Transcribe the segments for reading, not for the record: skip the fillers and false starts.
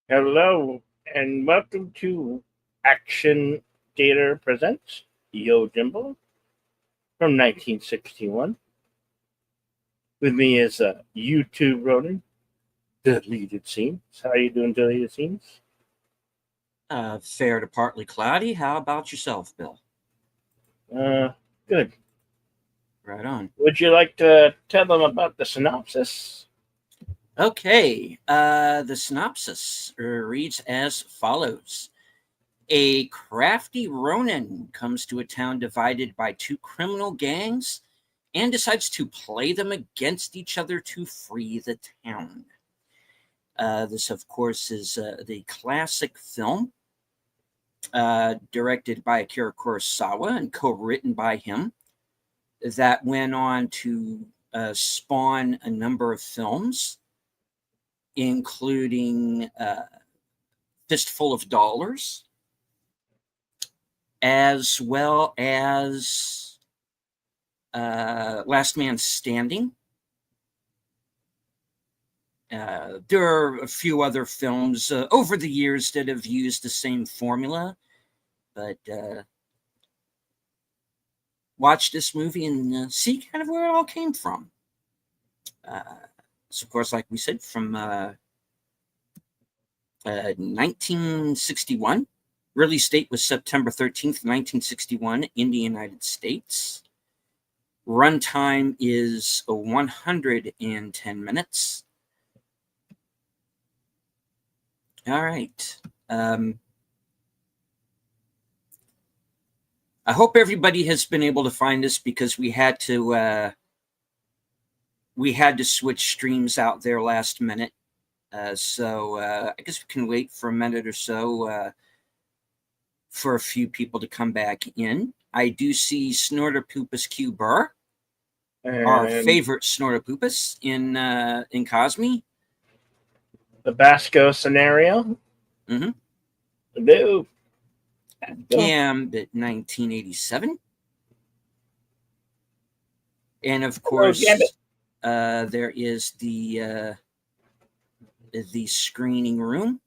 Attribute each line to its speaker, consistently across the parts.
Speaker 1: Hello, and welcome to Action Theater Presents Yojimbo from 1961. With me is YouTube Ronan, Deleted Scenes. How are you doing, Deleted Scenes?
Speaker 2: Fair to partly cloudy. How about yourself, Bill?
Speaker 1: Uh, Good.
Speaker 2: Right on.
Speaker 1: Would you like to tell them about the synopsis?
Speaker 2: Okay, the synopsis reads as follows. A crafty Ronin comes to a town divided by two criminal gangs and decides to play them against each other to free the town. This, of course, is the classic film directed by Akira Kurosawa and co-written by him that went on to spawn a number of films, including Fistful of Dollars, as well as Last Man Standing. There are a few other films over the years that have used the same formula, but watch this movie and see kind of where it all came from. So, of course, like we said, from 1961. Release date was September 13th, 1961, in the United States. Runtime is 110 minutes. All right. I hope everybody has been able to find this because we had to switch streams out there last minute. So I guess we can wait for a minute or so for a few people to come back in. I do see Snorterpoopus Q Burr, our favorite Snorterpoopus in Cosme.
Speaker 1: The Basco scenario.
Speaker 2: Mm-hmm.
Speaker 1: Hello.
Speaker 2: Gambit 1987. And of course, there is the screening room.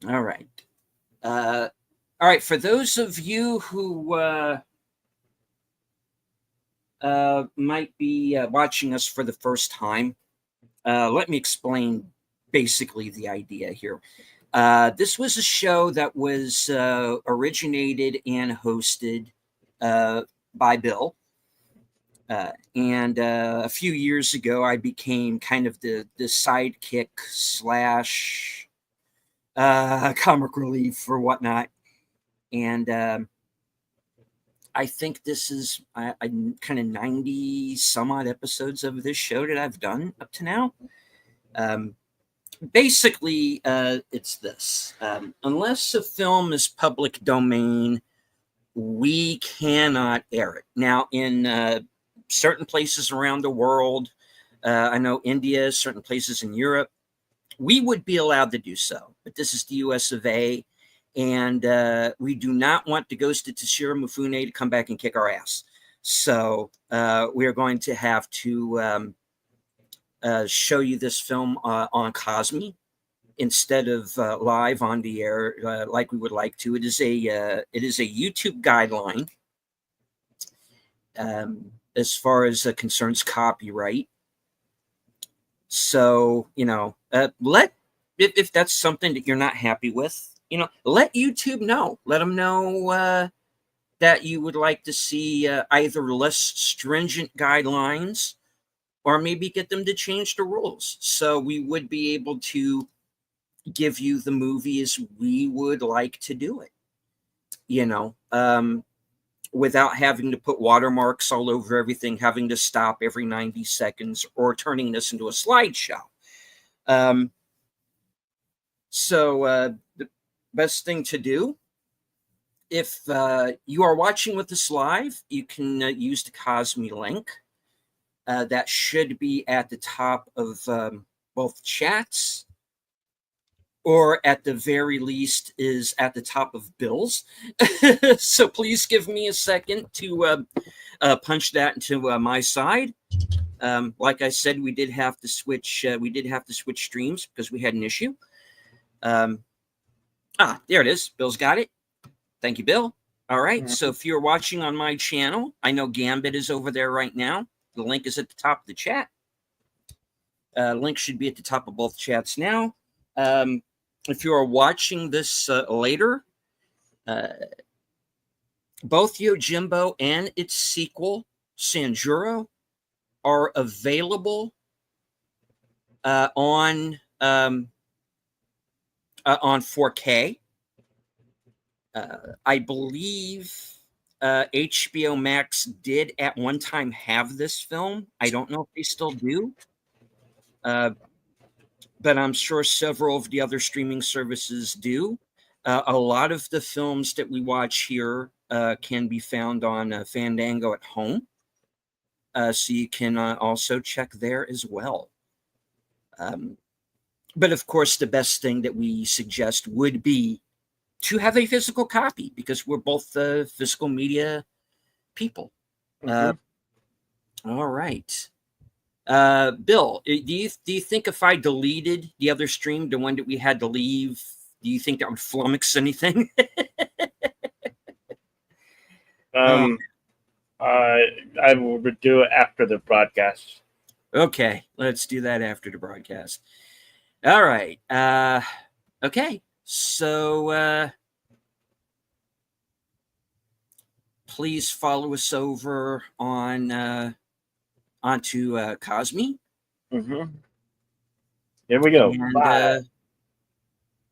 Speaker 2: All right. All right. For those of you who might be watching us for the first time, let me explain basically the idea here. This was a show that was originated and hosted by Bill. And a few years ago, I became kind of the sidekick slash comic relief or whatnot. And I think this is I kind of 90 some odd episodes of this show that I've done up to now. Basically, it's this. Unless a film is public domain, we cannot air it. Now, in certain places around the world, I know India, certain places in Europe, we would be allowed to do so. But this is the US of A, and we do not want the ghost of Toshiro Mifune to come back and kick our ass. So we are going to have to show you this film on Cosme instead of live on the air like we would like to. It is a YouTube guideline as far as concerns copyright. So, if that's something that you're not happy with, let YouTube know. Let them know that you would like to see either less stringent guidelines or maybe get them to change the rules. So we would be able to give you the movie as we would like to do it, without having to put watermarks all over everything, having to stop every 90 seconds or turning this into a slideshow. So the best thing to do, if you are watching with us live, you can use the Cosme link. That should be at the top of both chats, or at the very least is at the top of Bill's. So please give me a second to punch that into my side. Like I said, we did have to switch. We did have to switch streams because we had an issue. Um, there it is. Bill's got it. Thank you, Bill. All right. So if you're watching on my channel, I know Gambit is over there right now. The link is at the top of the chat. Link should be at the top of both chats now. If you are watching this later, both Yojimbo and its sequel, Sanjuro, are available on 4K. I believe HBO Max did at one time have this film. I don't know if they still do, but I'm sure several of the other streaming services do. A lot of the films that we watch here can be found on Fandango at home. So you can also check there as well. But of course, the best thing that we suggest would be to have a physical copy because we're both physical media people. All right. Bill, do you think if I deleted the other stream, the one that we had to leave, do you think that would flummox anything?
Speaker 1: I will do it after the broadcast.
Speaker 2: Okay, let's do that after the broadcast. All right. Okay. So please follow us over on onto Cosme.
Speaker 1: Here we go.
Speaker 2: And,
Speaker 1: 5,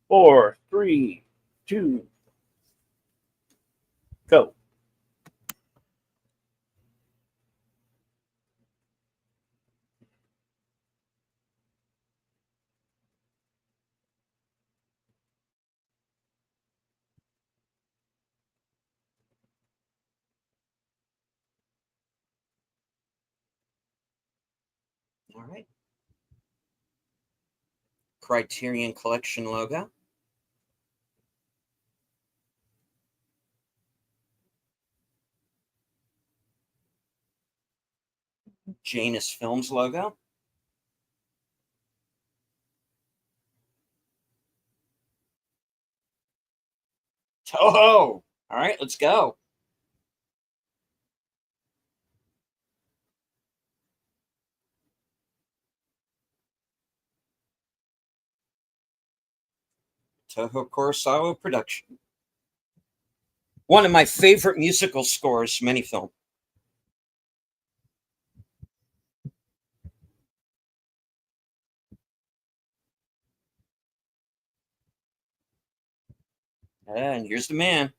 Speaker 1: 4, 3, 2, go.
Speaker 2: all right. Criterion Collection logo. Janus Films logo. Toho! All right, let's go. Toho Kurosawa production. One of my favorite musical scores from any film. And here's the man.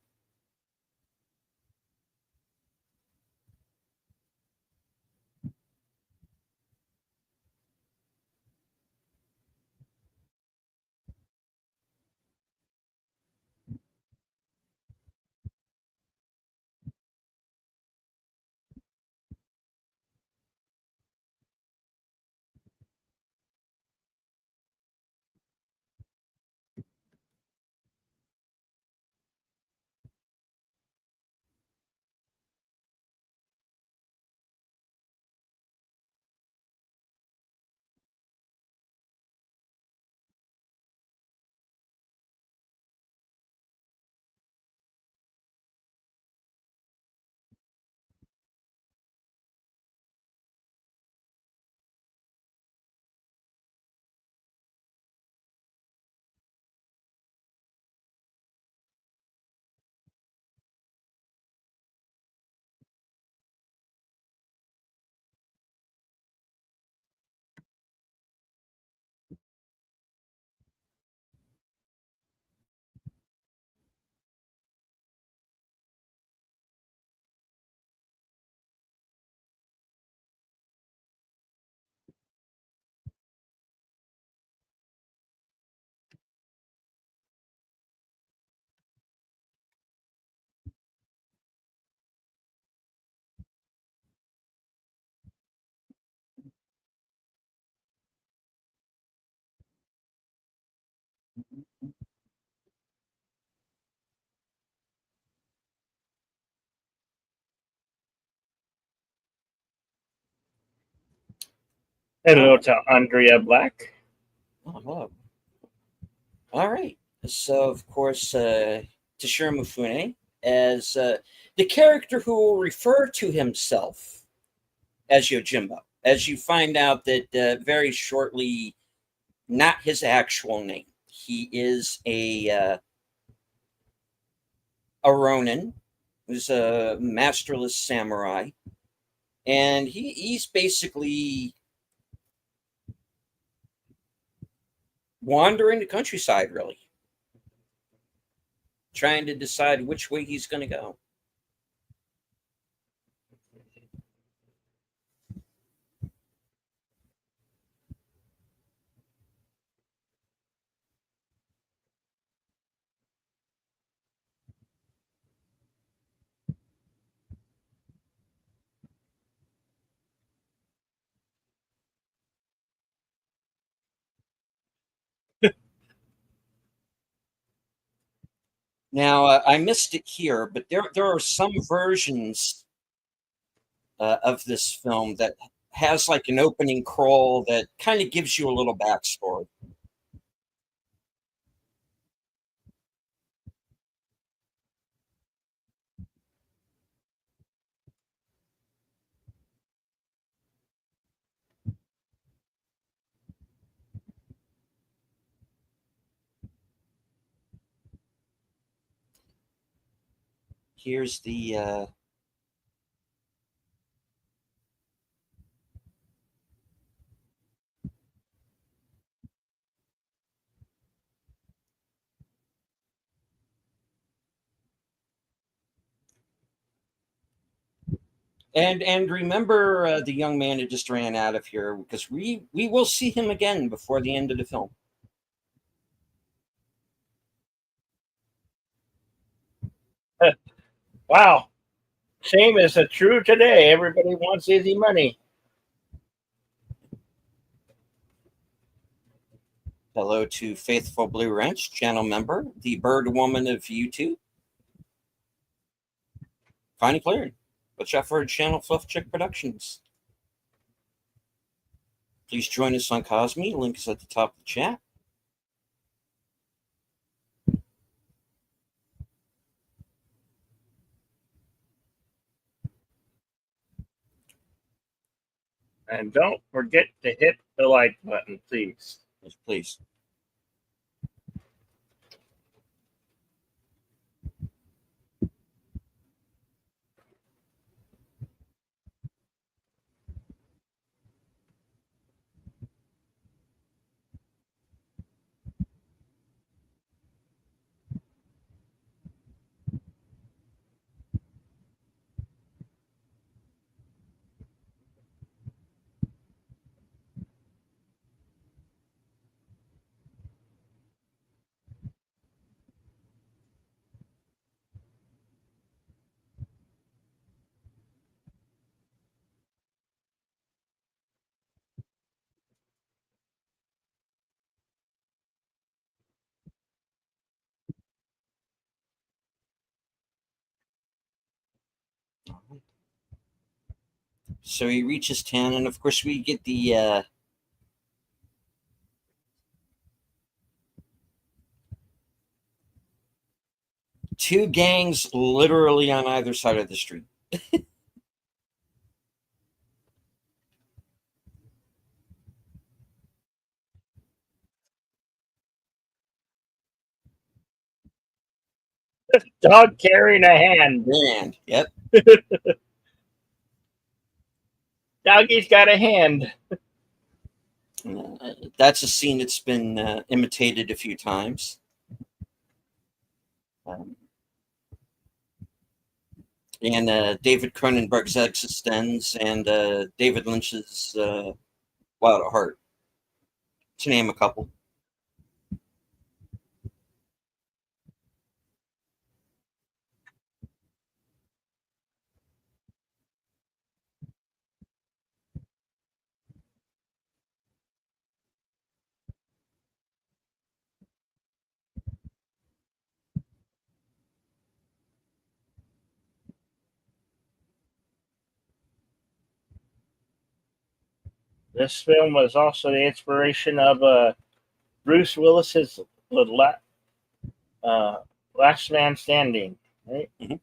Speaker 1: Hello
Speaker 2: Oh,
Speaker 1: to Andrea Black.
Speaker 2: oh, hello. All right. So, of course, Toshiro Mifune as the character who will refer to himself as Yojimbo, as you find out that very shortly, not his actual name. He is a Ronin, who's a masterless samurai, and he's basically wandering the countryside, really, trying to decide which way he's going to go. Now, I missed it here, but there are some versions of this film that has like an opening crawl that kind of gives you a little backstory. Here's the and remember the young man who just ran out of here because we will see him again before the end of the film.
Speaker 1: Wow. Same as a true today. Everybody wants easy money.
Speaker 2: Hello to Faithful Blue Ranch channel member, the Bird Woman of YouTube. Finally cleared. Watch out for her channel Fluff Chick Productions. Please join us on Cosme. Link is at the top of the chat.
Speaker 1: And don't forget to hit the like button, please.
Speaker 2: Yes, please. So he reaches 10, and of course, we get the two gangs literally on either side of the street.
Speaker 1: Dog carrying a hand.
Speaker 2: And, yep.
Speaker 1: Doggy's got a hand.
Speaker 2: That's a scene that's been imitated a few times. Um, and David Cronenberg's Existence and David Lynch's Wild at Heart, to name a couple.
Speaker 1: This film was also the inspiration of Bruce Willis's uh, Last Man Standing. Right?
Speaker 2: Mhm.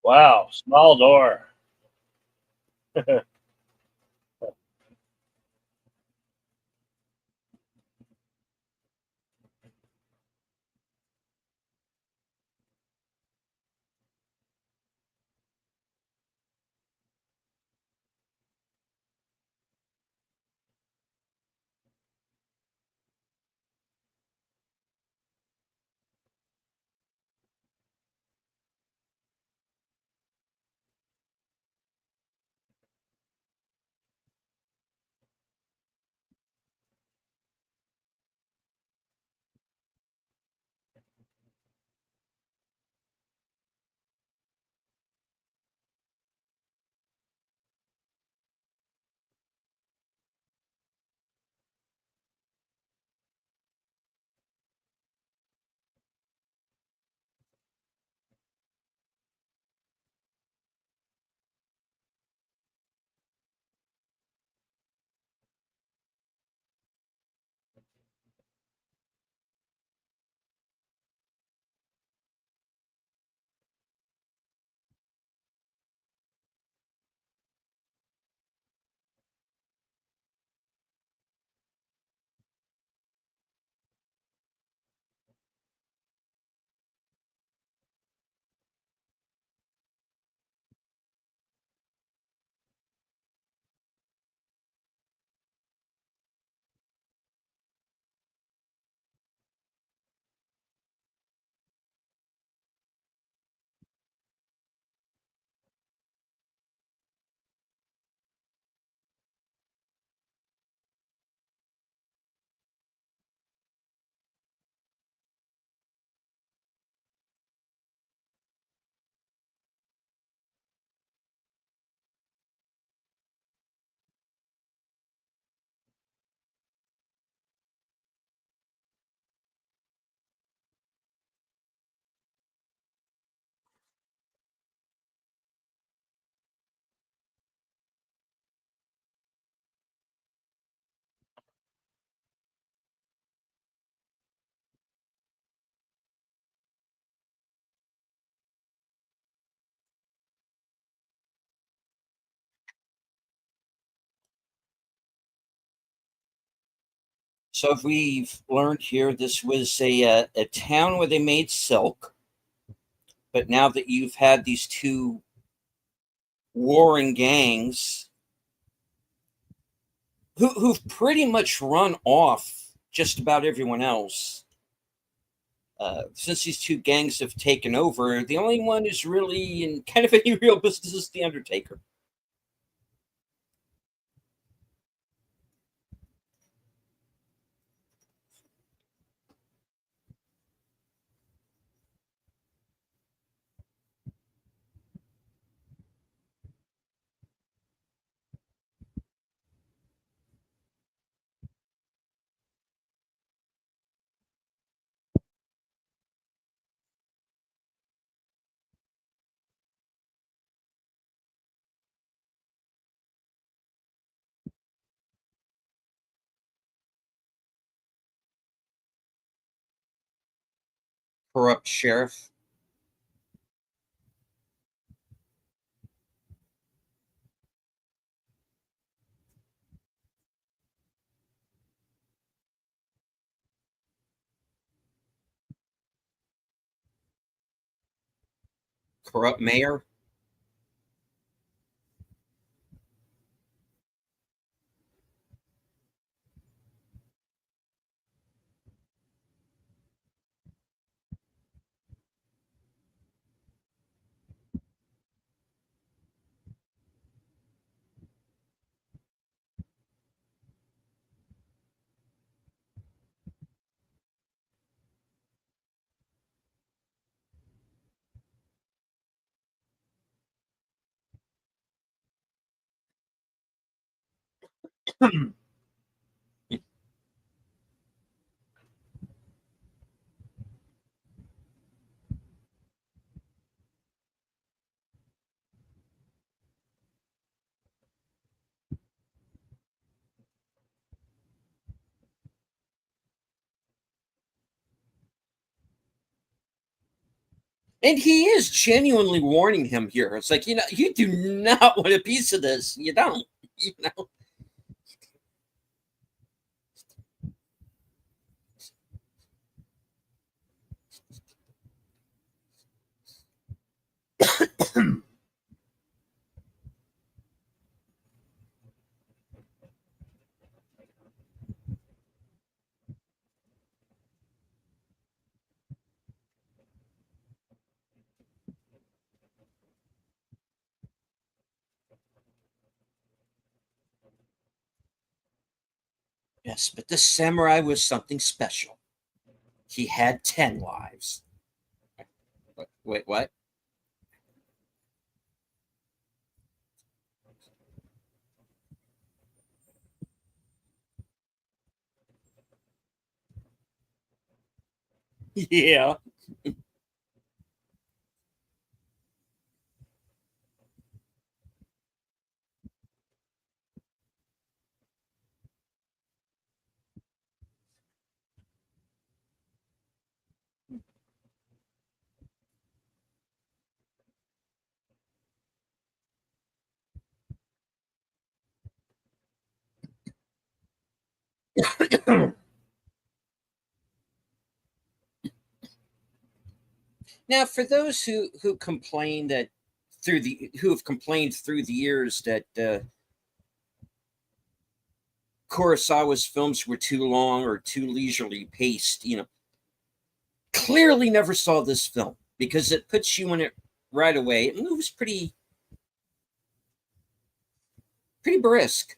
Speaker 1: Wow, small door.
Speaker 2: So if we've learned here, this was a town where they made silk, but now that you've had these two warring gangs who've pretty much run off just about everyone else. Since these two gangs have taken over, the only one who's really in kind of any real business is the Undertaker. Corrupt sheriff, corrupt mayor, and he is genuinely warning him here. It's like, you do not want a piece of this. You don't. You know. Yes, but this samurai was something special. He had 10 lives. Wait, what? Yeah. Now, for those who complain that who have complained through the years that Kurosawa's films were too long or too leisurely paced, clearly never saw this film because it puts you in it right away. It moves pretty brisk.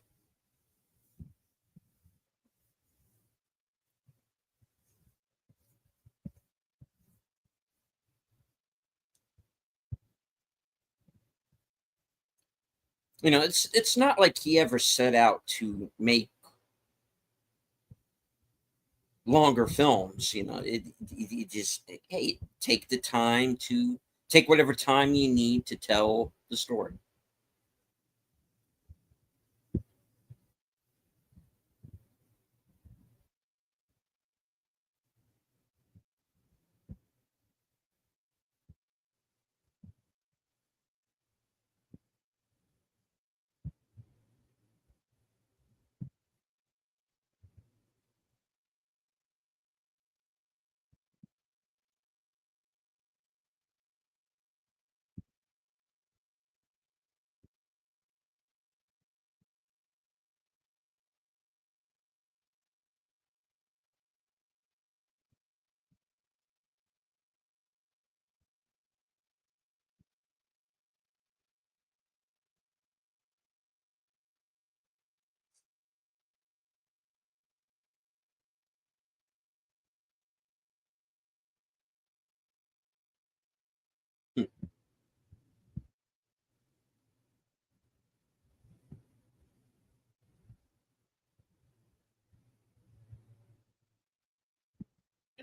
Speaker 2: It's not like he ever set out to make longer films. It just, hey, take whatever time you need to tell the story.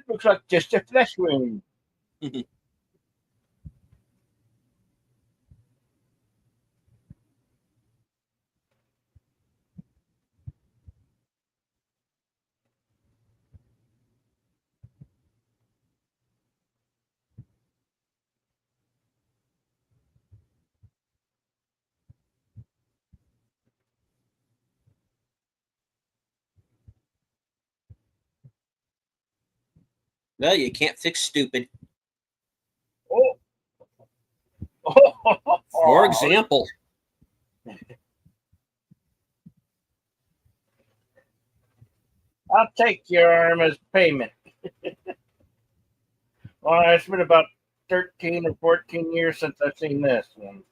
Speaker 1: Looks like just a flesh wound.
Speaker 2: Well, you can't fix stupid.
Speaker 1: Oh,
Speaker 2: For example,
Speaker 1: I'll take your arm as payment. Well, it's been about 13 or 14 years since I've seen this one.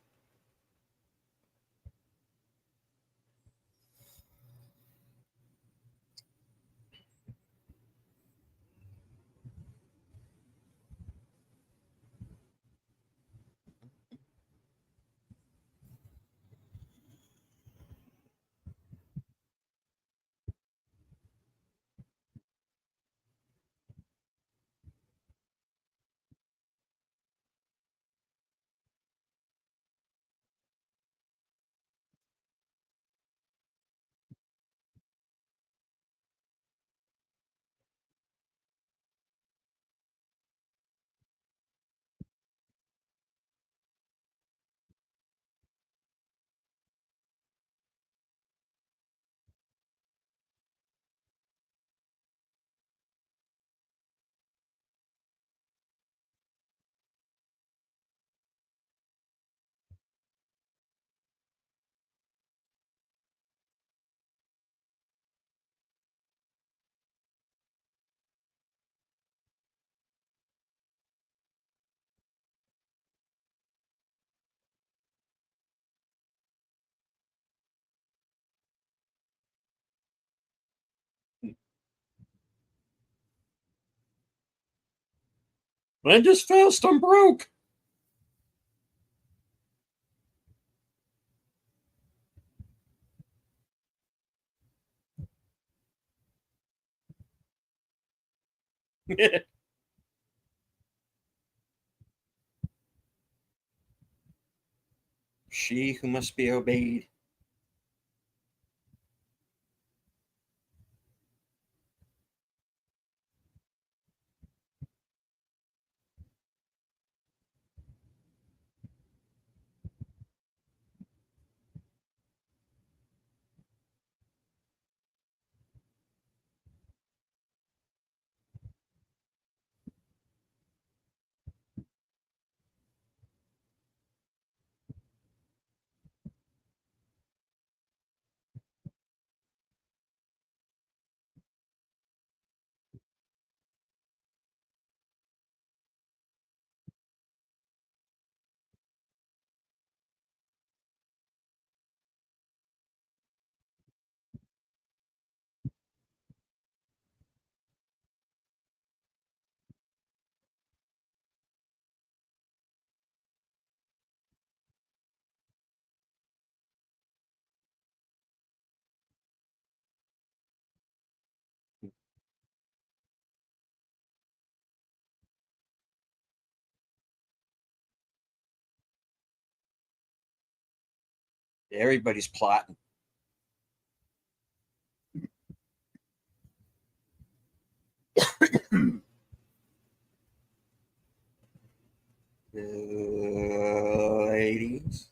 Speaker 2: I just fast, I'm broke. She who must be obeyed. Everybody's plotting. Ladies.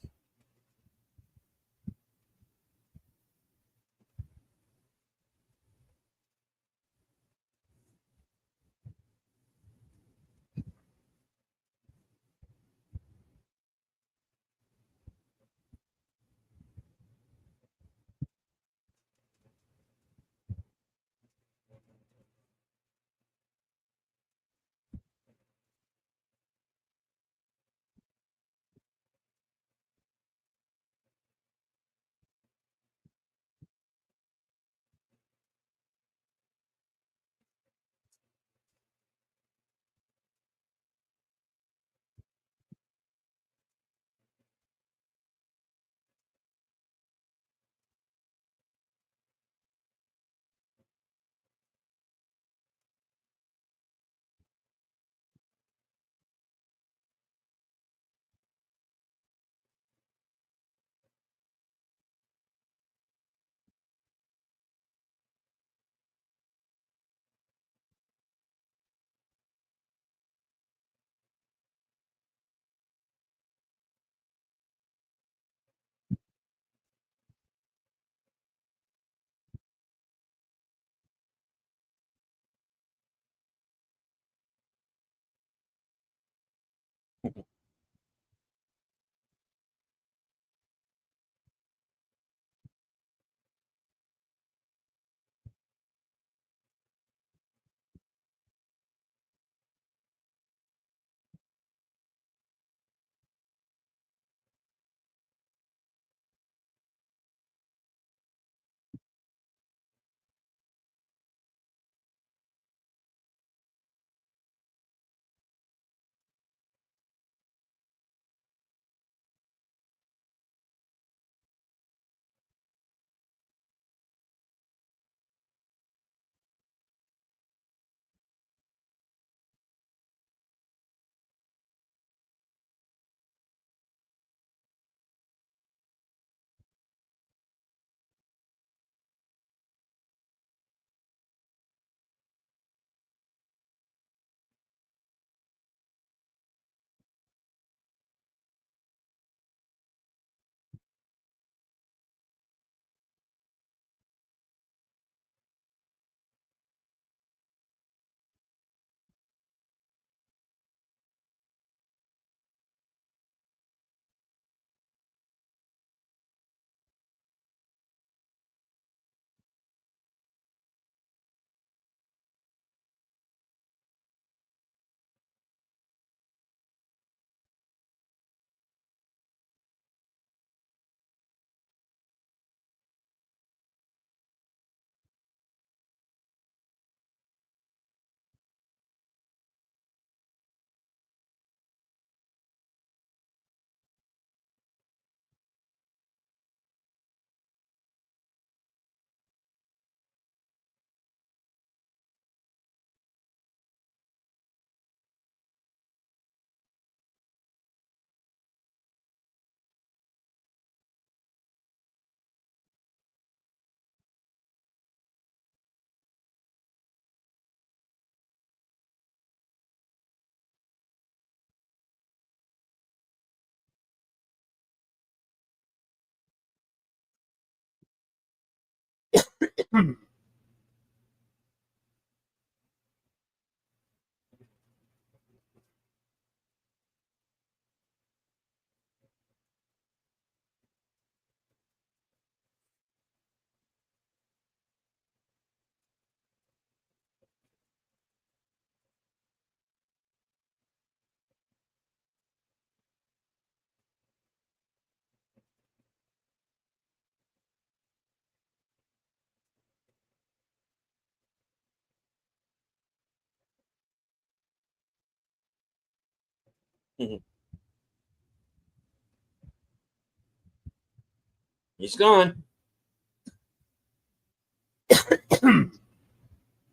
Speaker 2: He's gone.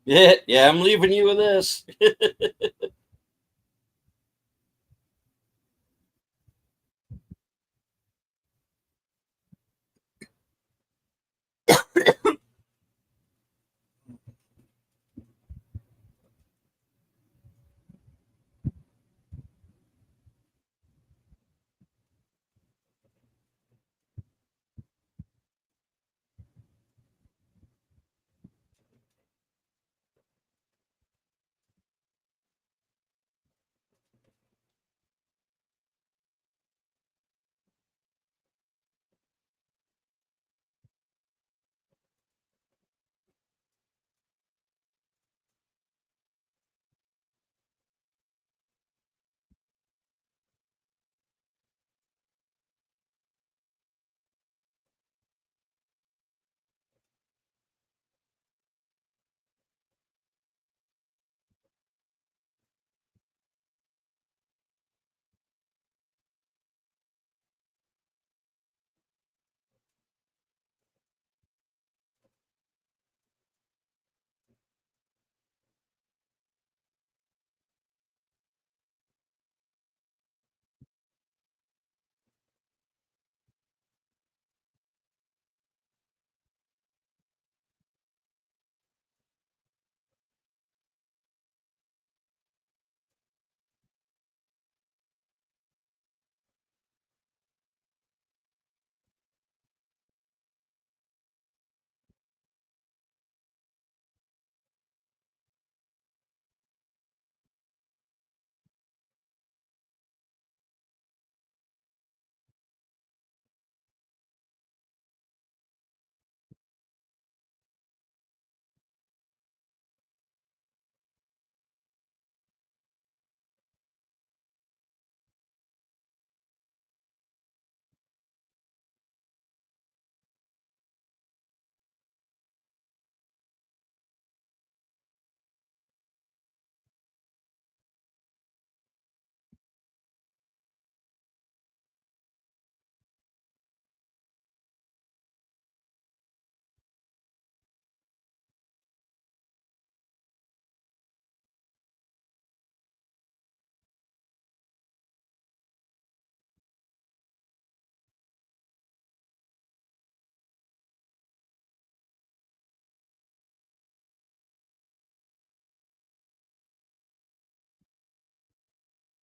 Speaker 2: Yeah, I'm leaving you with this.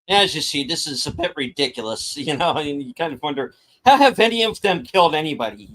Speaker 2: As you see, this is a bit ridiculous, and you kind of wonder, how have any of them killed anybody?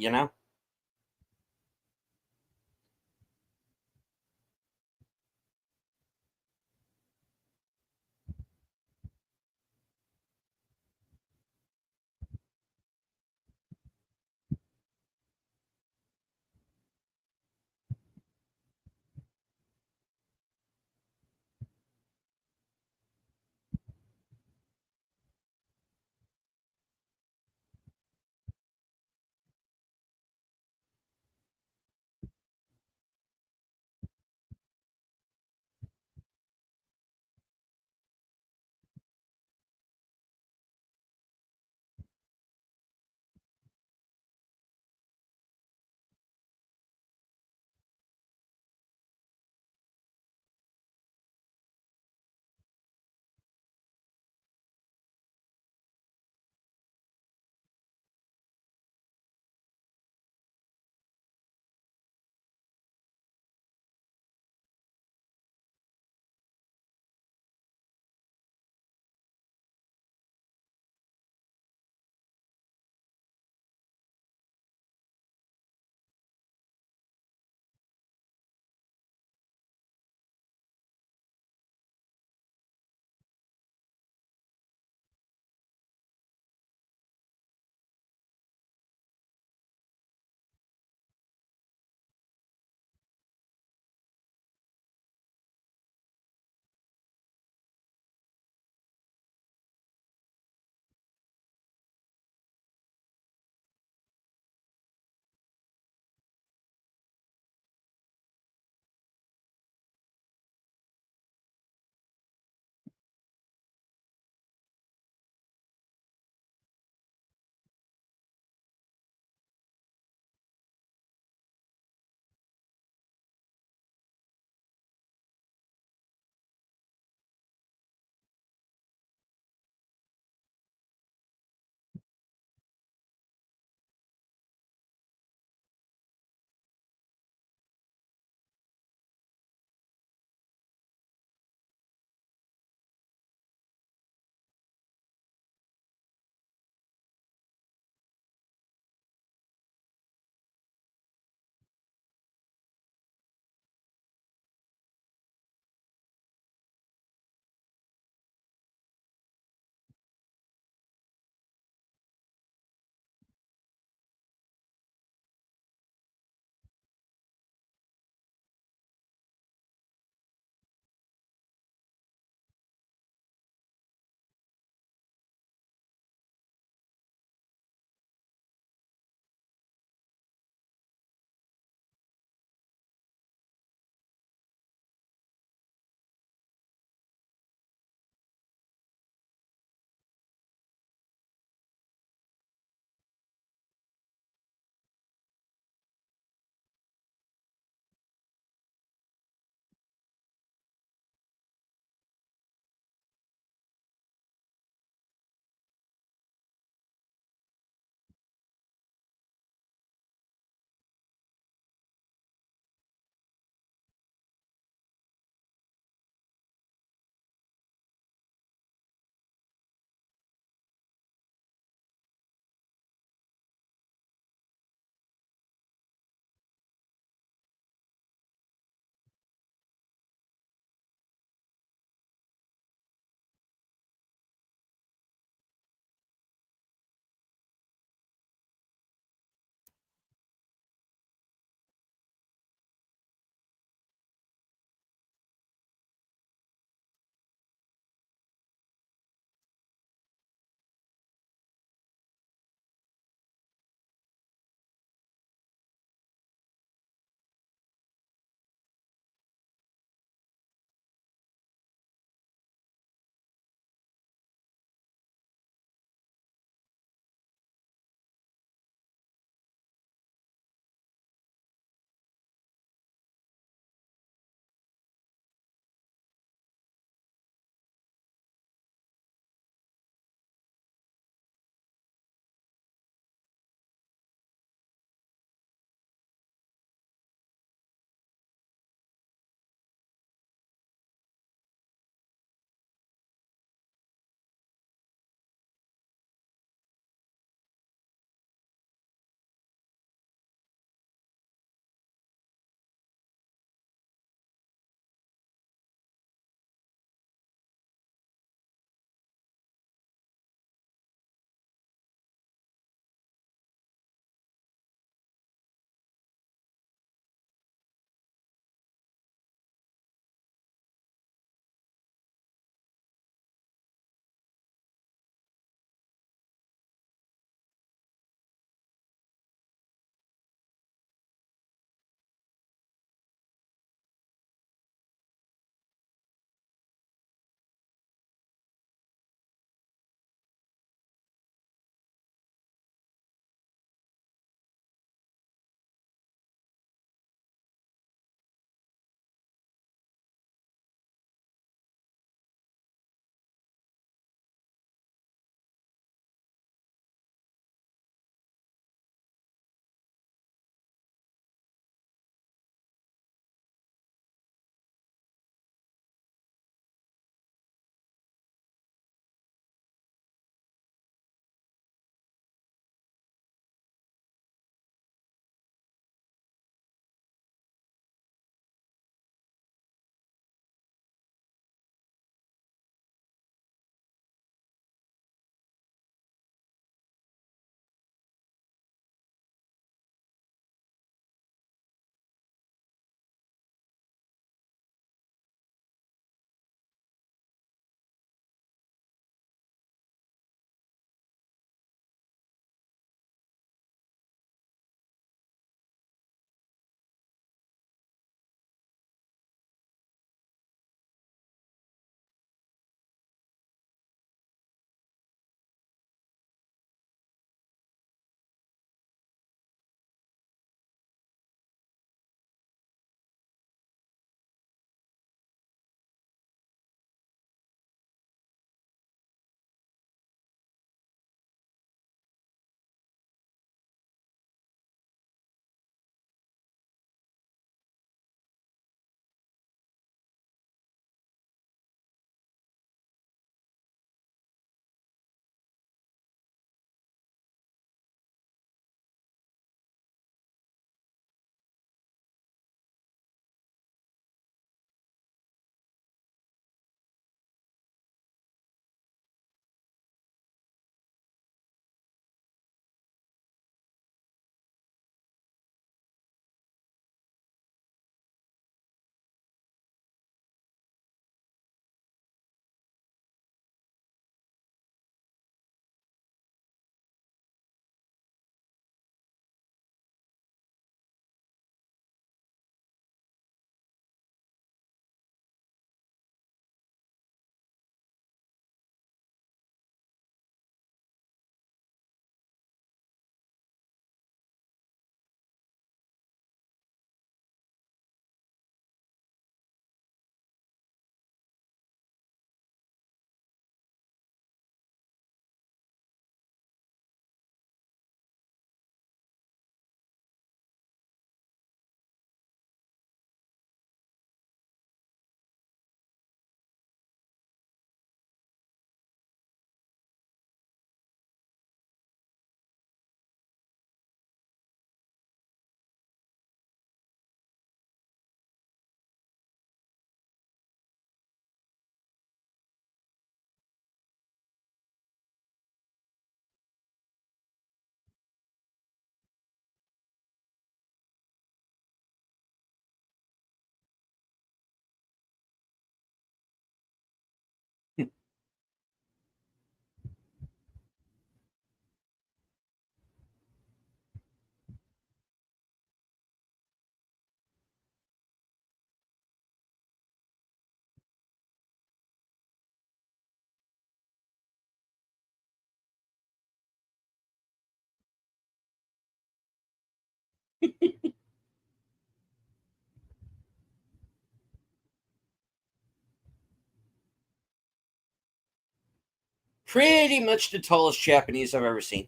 Speaker 2: Pretty much the tallest Japanese I've ever seen.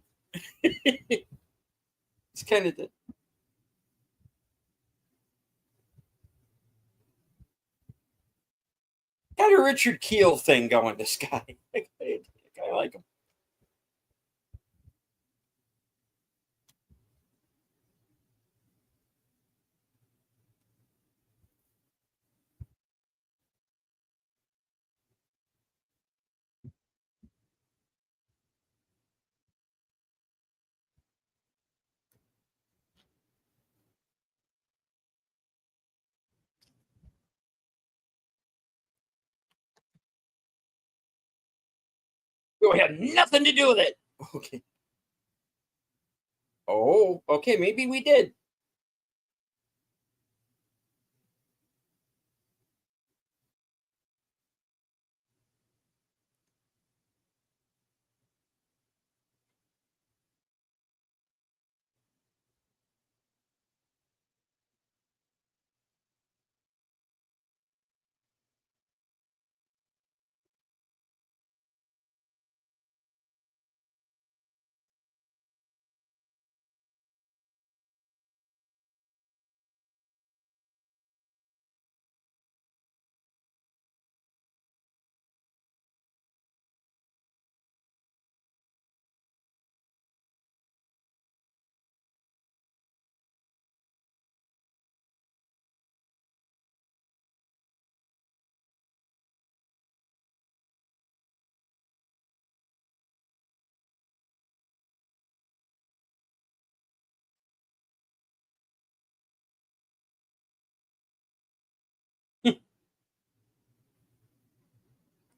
Speaker 2: It's kind of the got a Richard Keel thing going. This guy, I like him. We had nothing to do with it. Okay. Oh, okay. Maybe we did.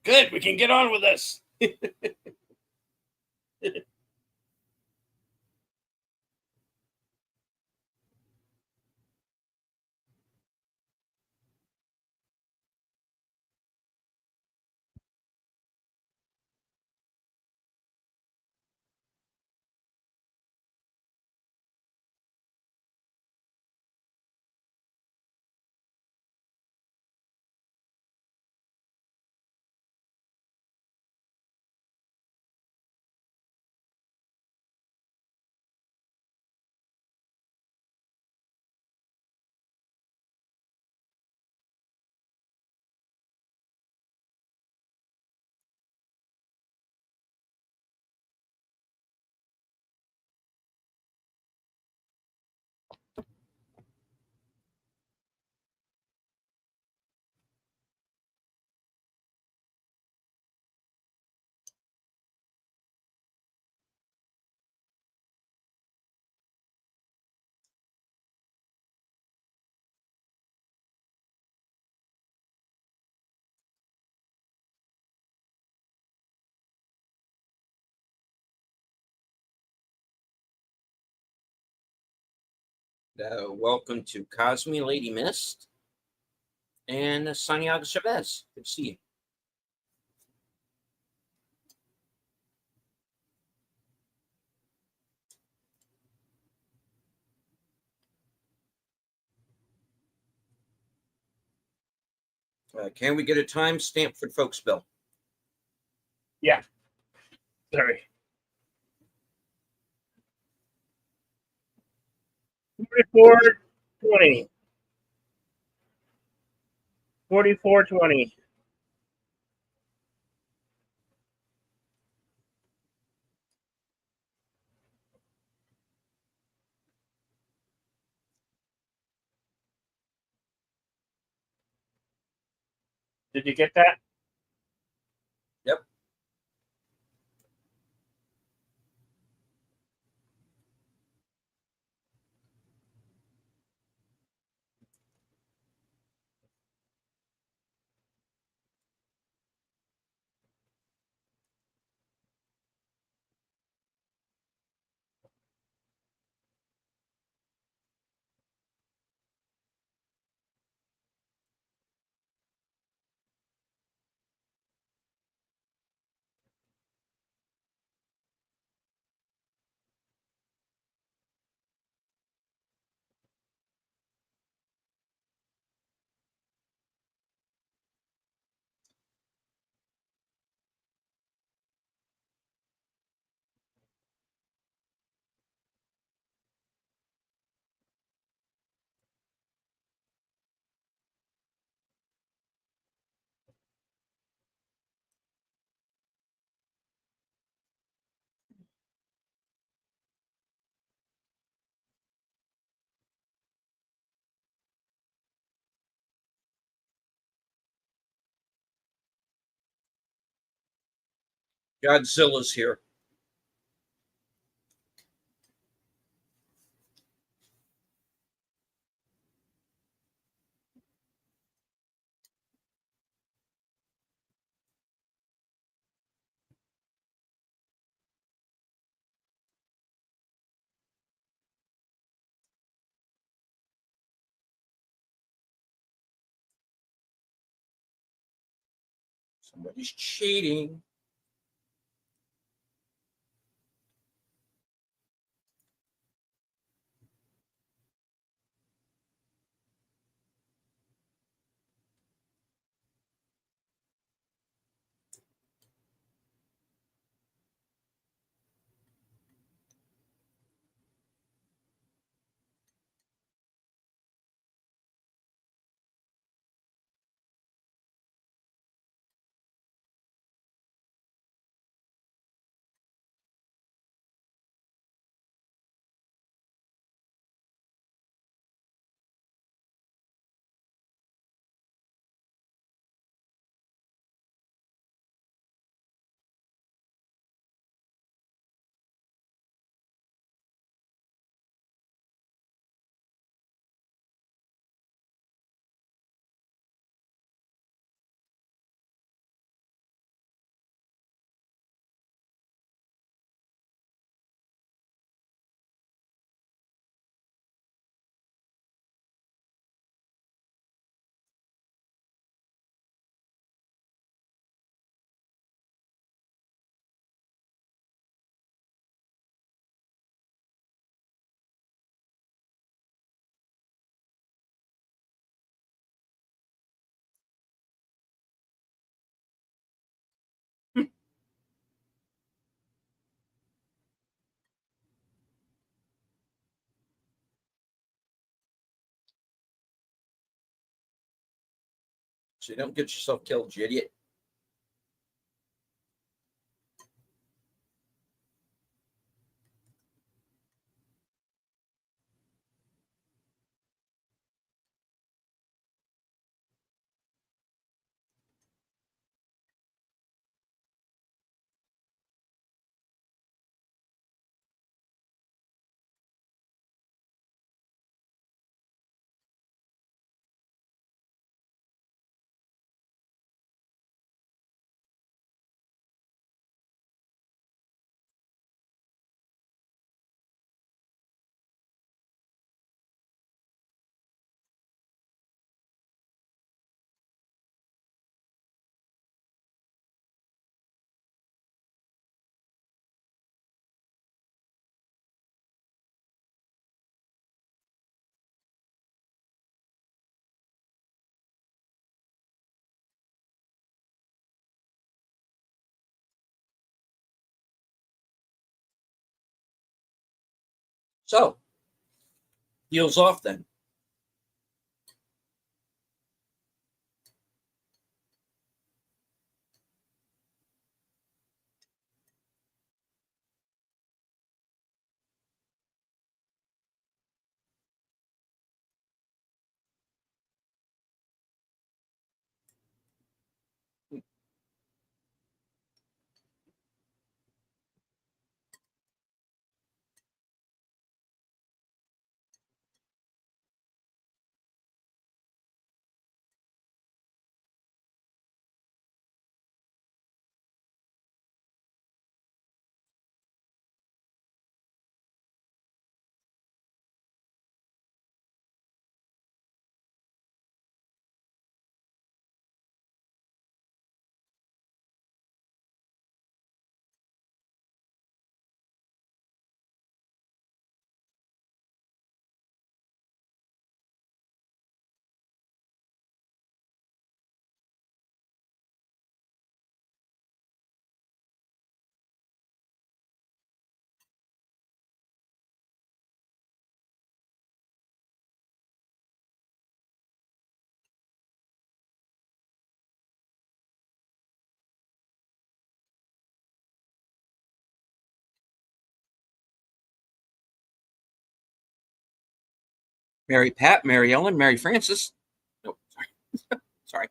Speaker 2: Good. We can get on with this. Welcome to Cosme Lady Mist and Santiago Chavez. Good to see you. Can we get a time stamp for folks, Bill?
Speaker 1: Yeah. Sorry. 44:20. 44:20. Did you get that?
Speaker 2: Yep. Godzilla's here. Somebody's cheating. So you don't get yourself killed, you idiot. So, heels off then. Mary Pat, Mary Ellen, Mary Frances. No, sorry.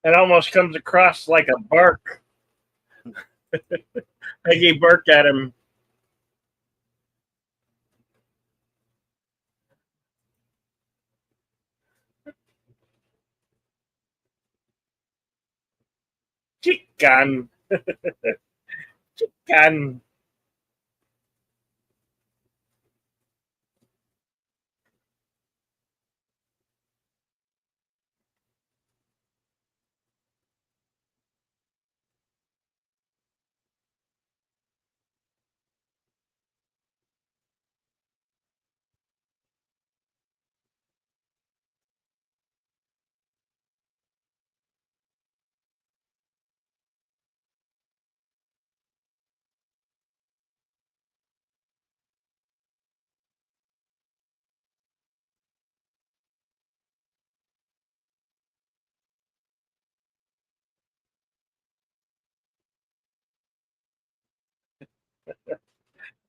Speaker 1: It almost comes across like a bark. Like he barked at him. Chicken. Chicken.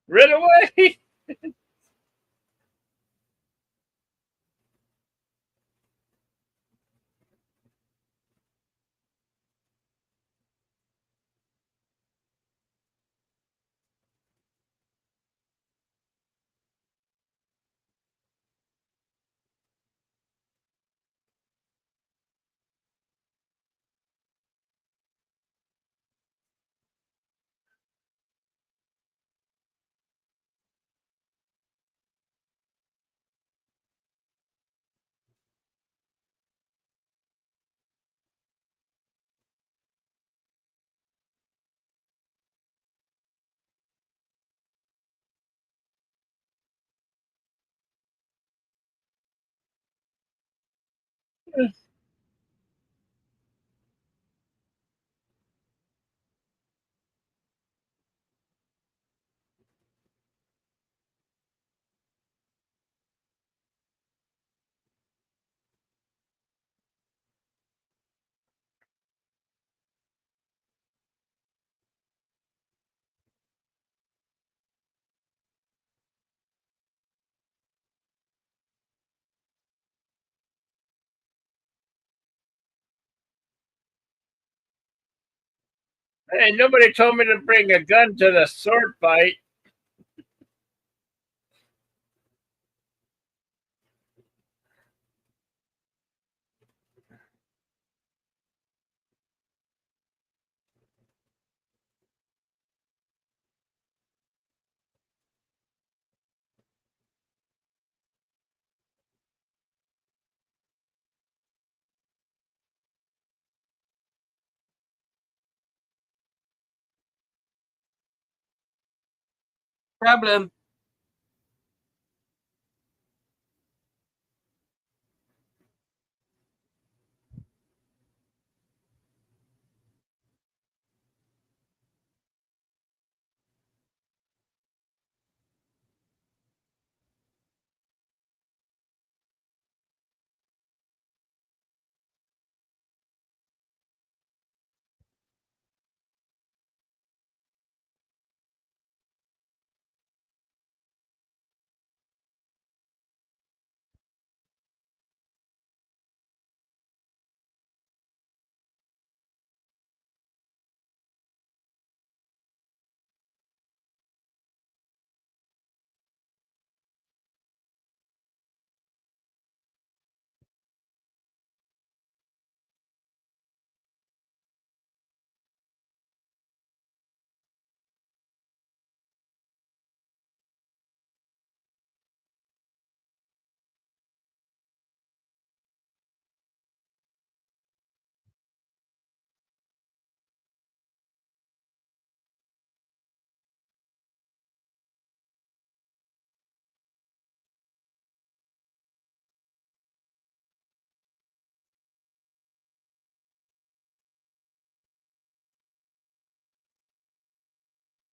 Speaker 1: Rid away. Hey, nobody told me to bring a gun to the sword fight.
Speaker 2: Problem.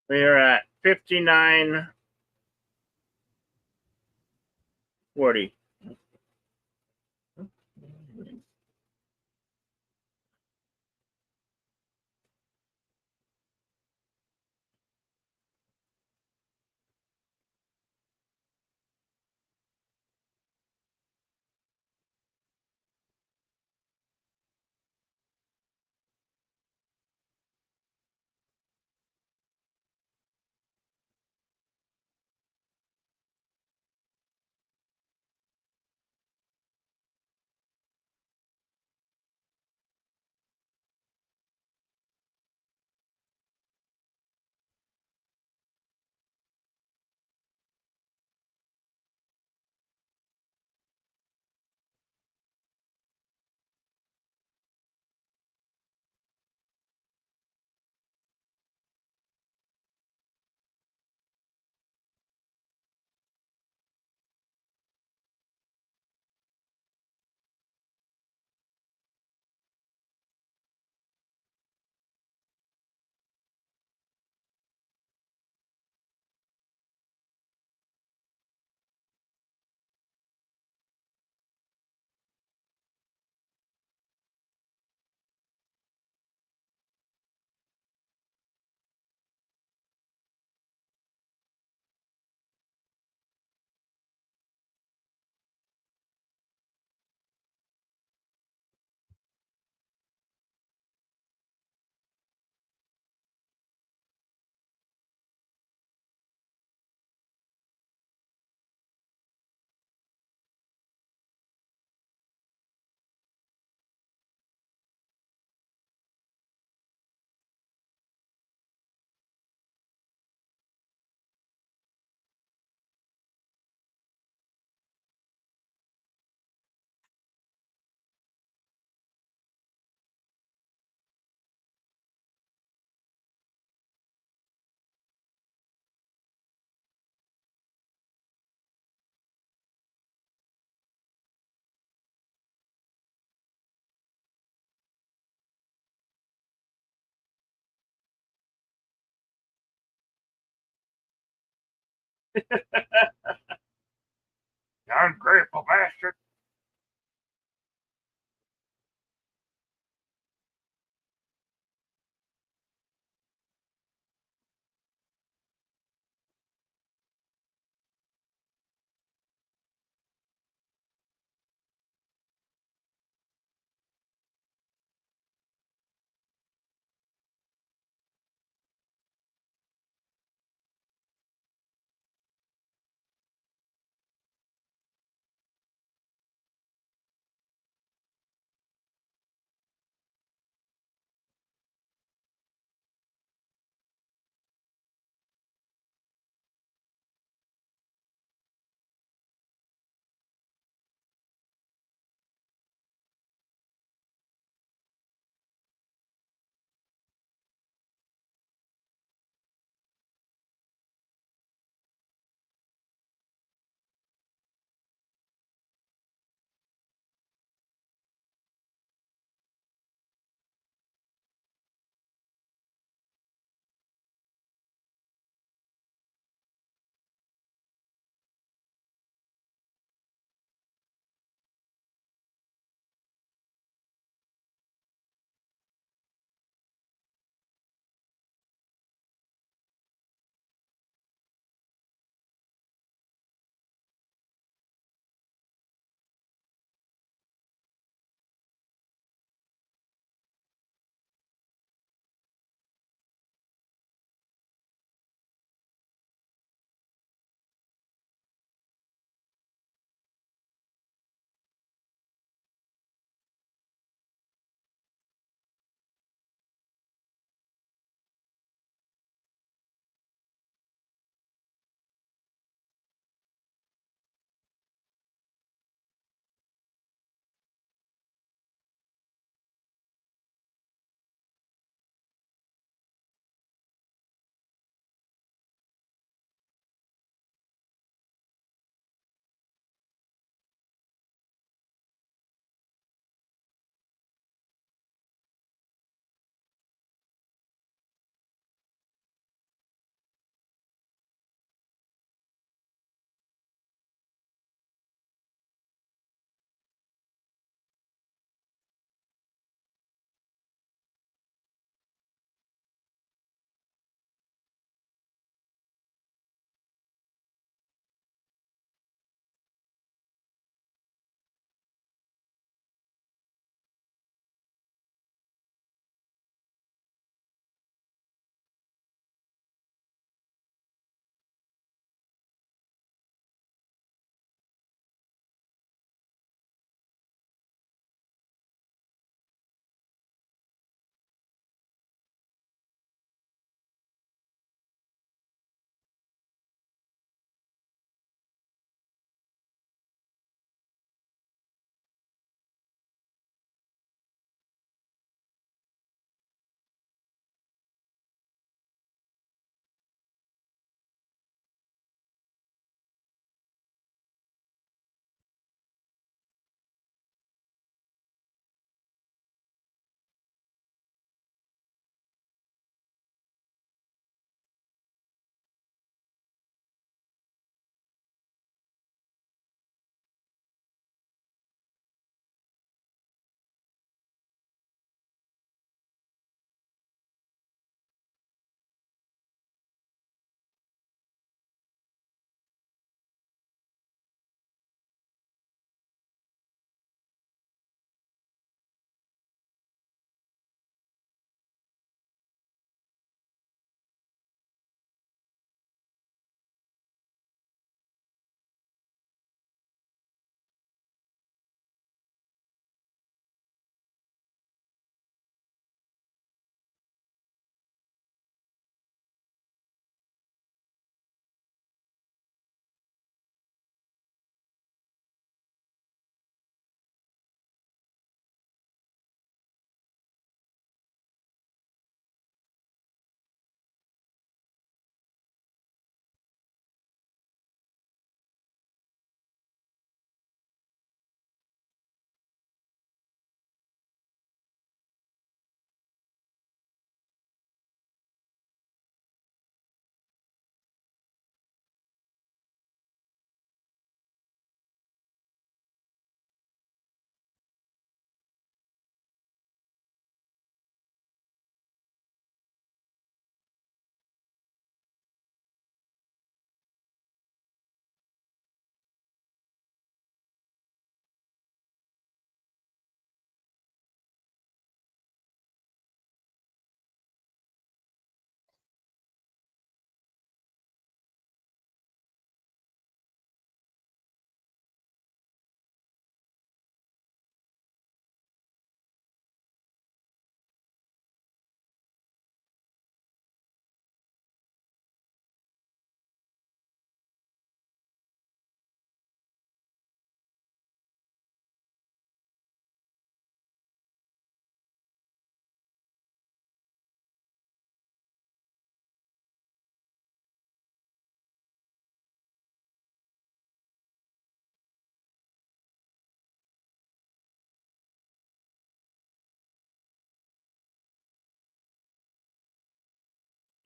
Speaker 1: We are at 59:40. You ungrateful bastard.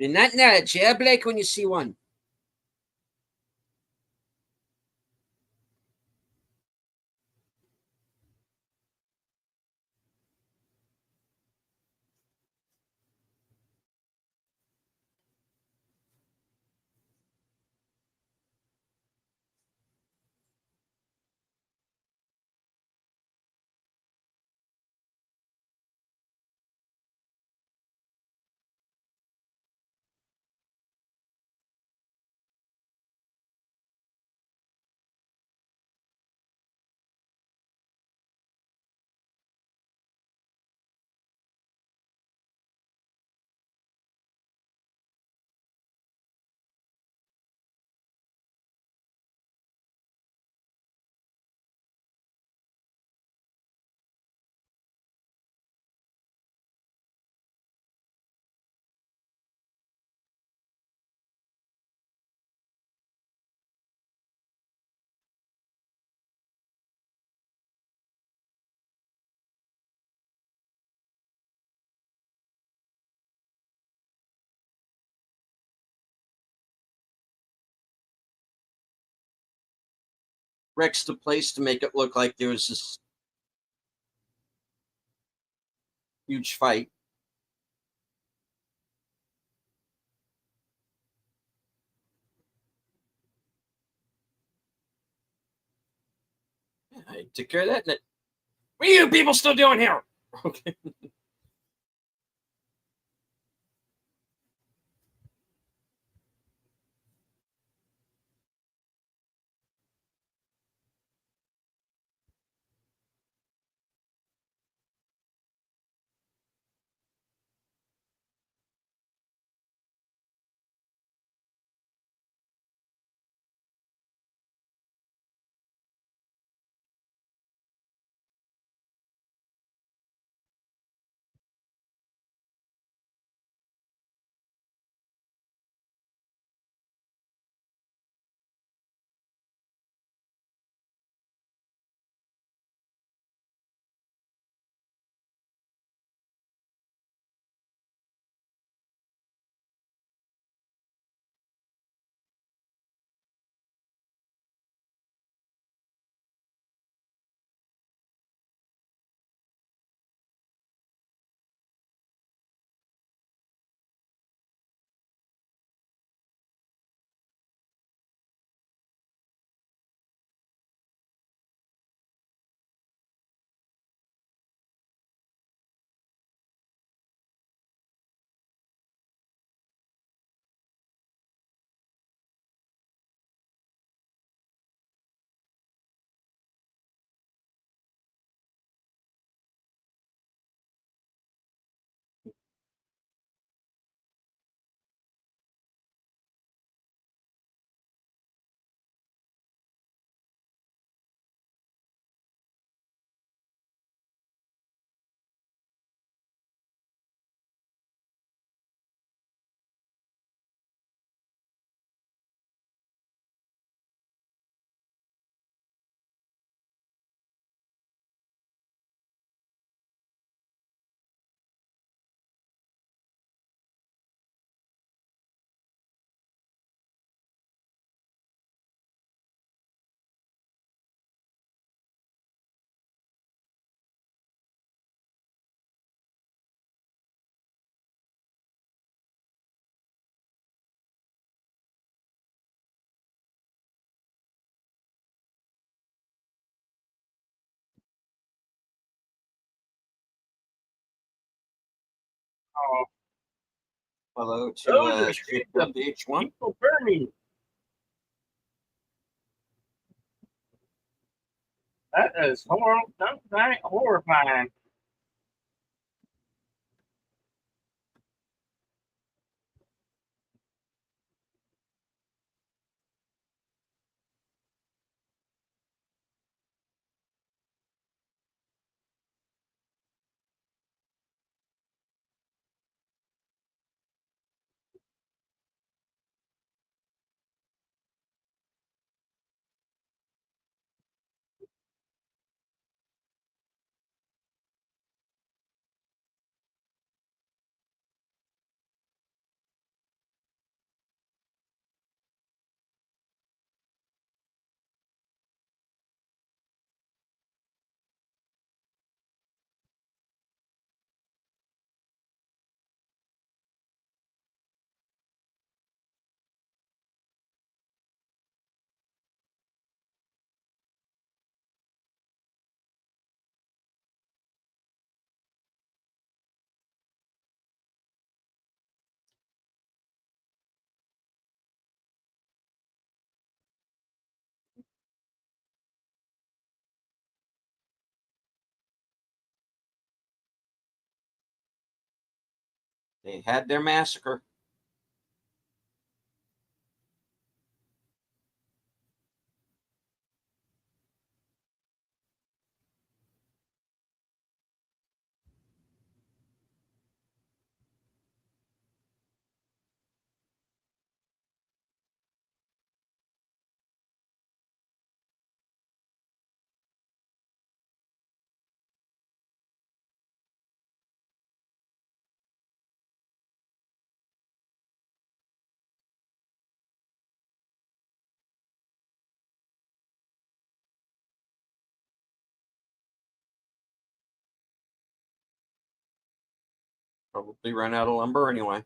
Speaker 2: Not nudge. Yeah, Blake, when you see one. Rex the place to make it look like there was this huge fight. Yeah, I took care of that. What are you people still doing here? Okay.
Speaker 1: Oh,
Speaker 2: Hello to
Speaker 1: those are streets of
Speaker 2: PH1.
Speaker 1: people burning. That is horrifying.
Speaker 2: They had their massacre. Probably run out of lumber anyway.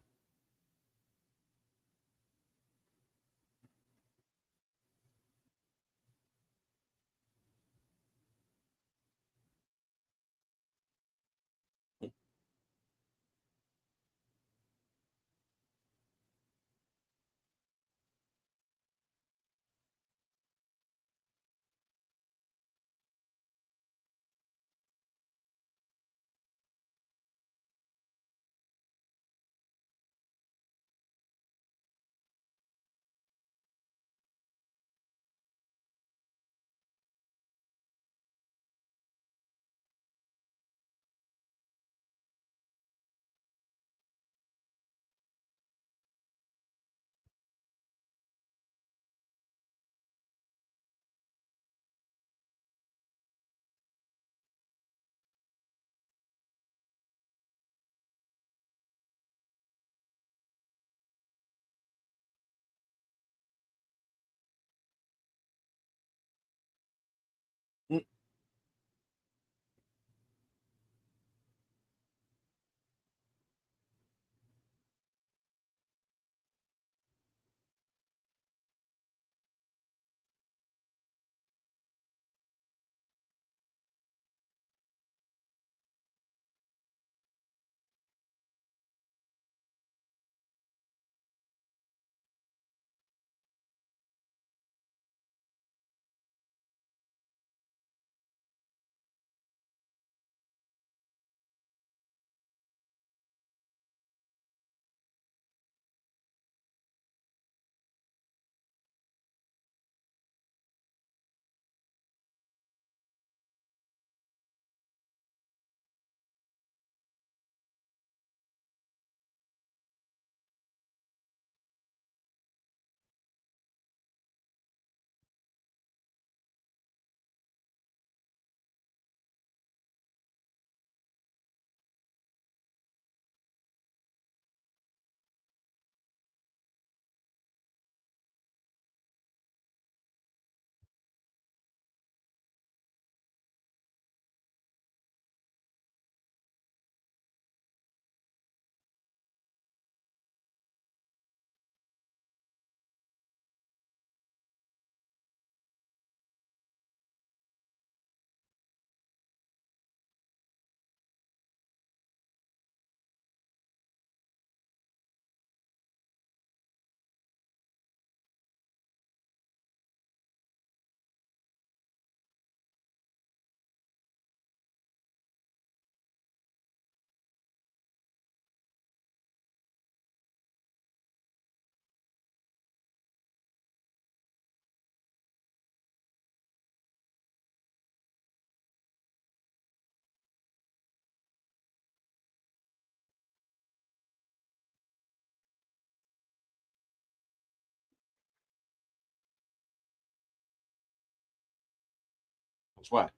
Speaker 2: That's what.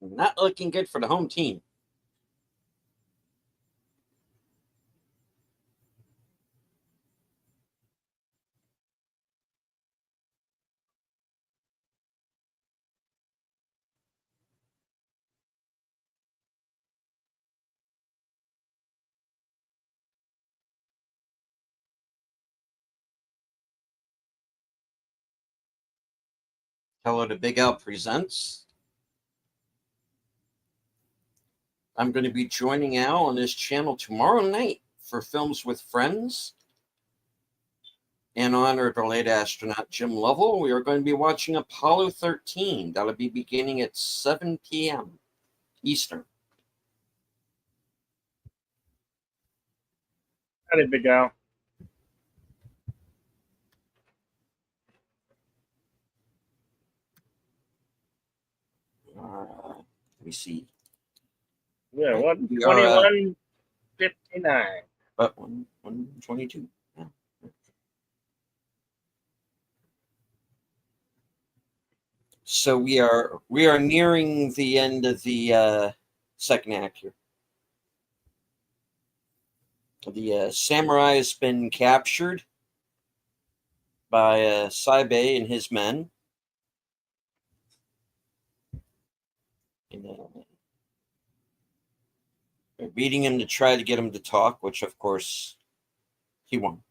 Speaker 2: Not looking good for the home team. Hello to Big Al Presents. I'm going to be joining Al on his channel tomorrow night for Films with Friends. In honor of the late astronaut Jim Lovell, we are going to be watching Apollo 13. That'll be beginning at 7 p.m. Eastern.
Speaker 1: Howdy, Big Al.
Speaker 2: Let me see.
Speaker 1: Yeah, what?
Speaker 2: We are
Speaker 1: 21:59.
Speaker 2: 122. Yeah. So we are nearing the end of the second act here. The samurai has been captured by Saibei and his men. And, they're beating him to try to get him to talk, which of course he won't.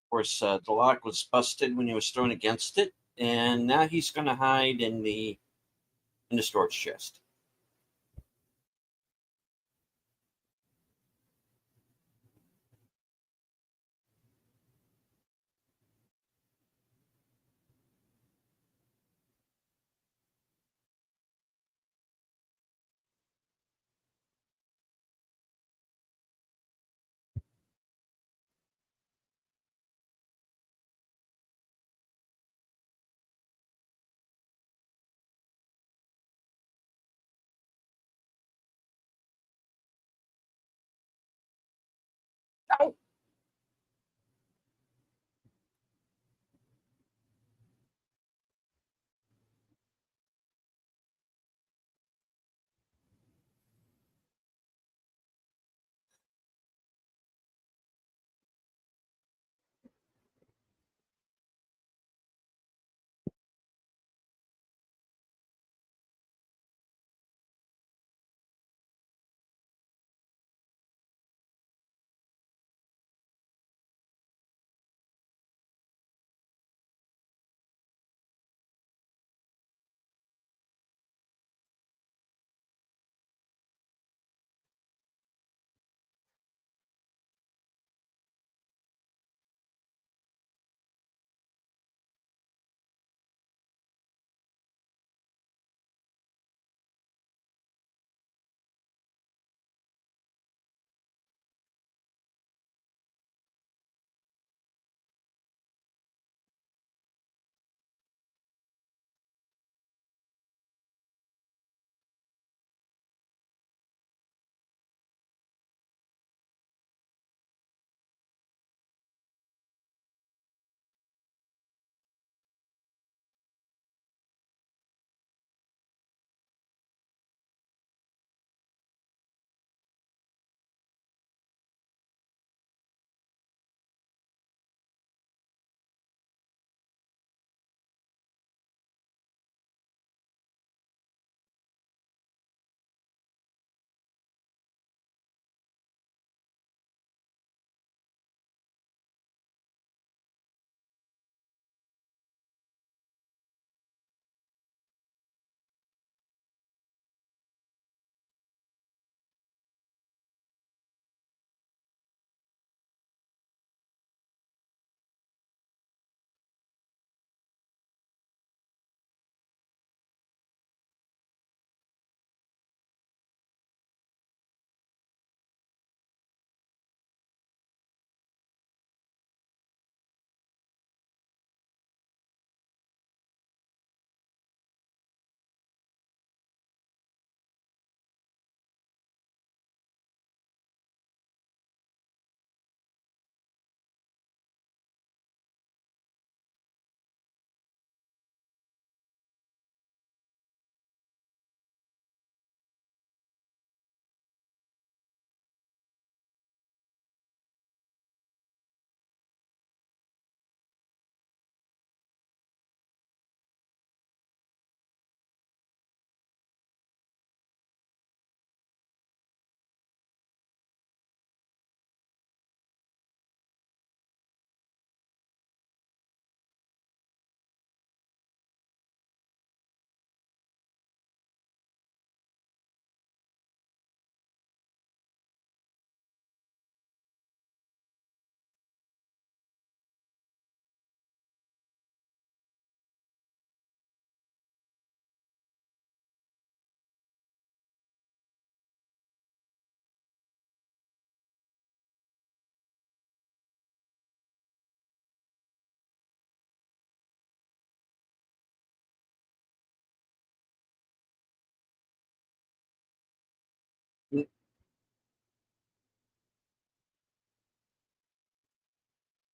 Speaker 2: Of course, the lock was busted when he was thrown against it, and now he's going to hide in the storage chest.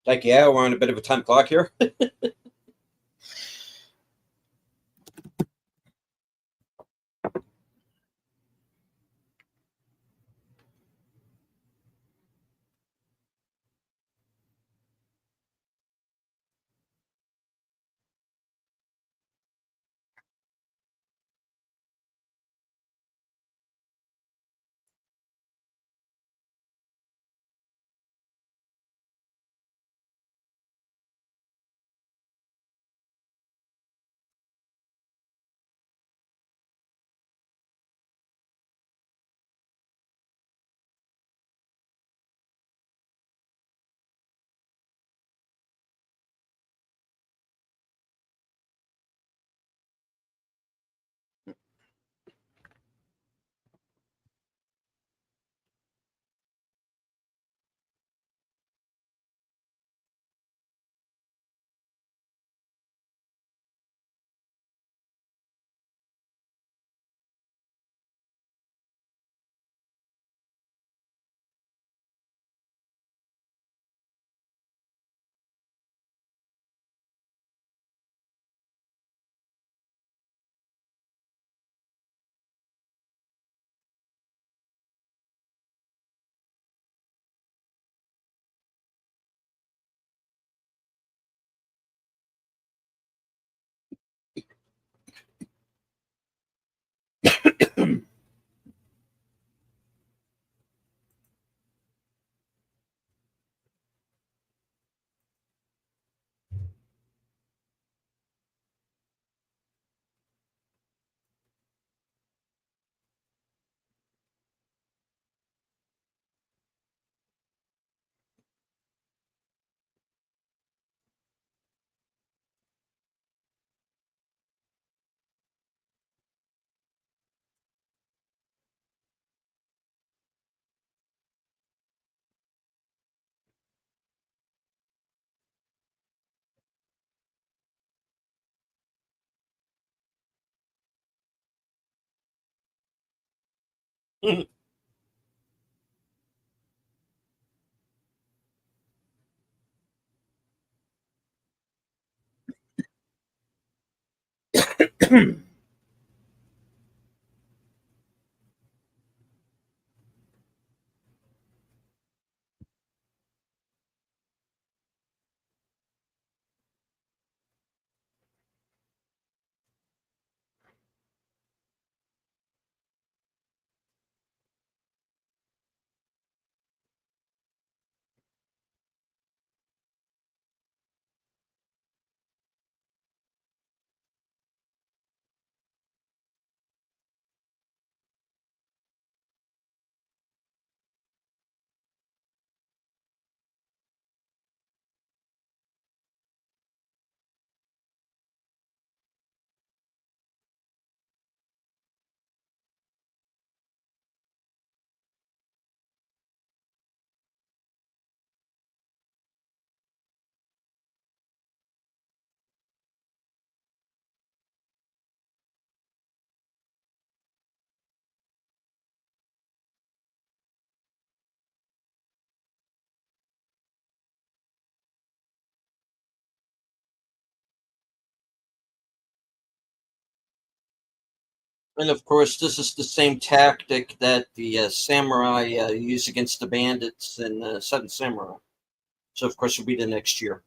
Speaker 2: Like, yeah, we're on a bit of a time clock here. And of course, this is the same tactic that the samurai use against the bandits in Seven Samurai. So, of course, it'll be the next year.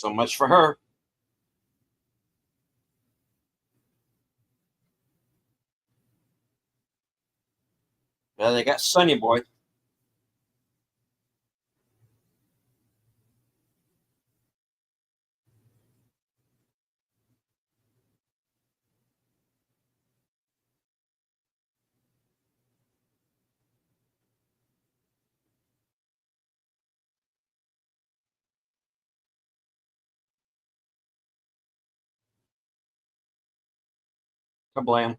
Speaker 2: So much for her. Well, they got Sonny Boy. Kablam.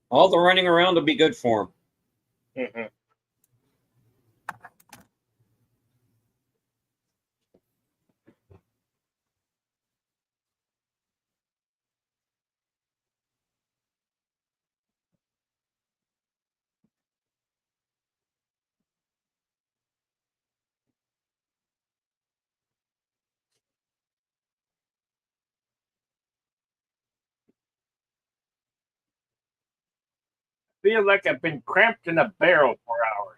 Speaker 2: All the running around will be good for him.
Speaker 1: Mm-hmm. Feel like I've been cramped in a barrel for hours.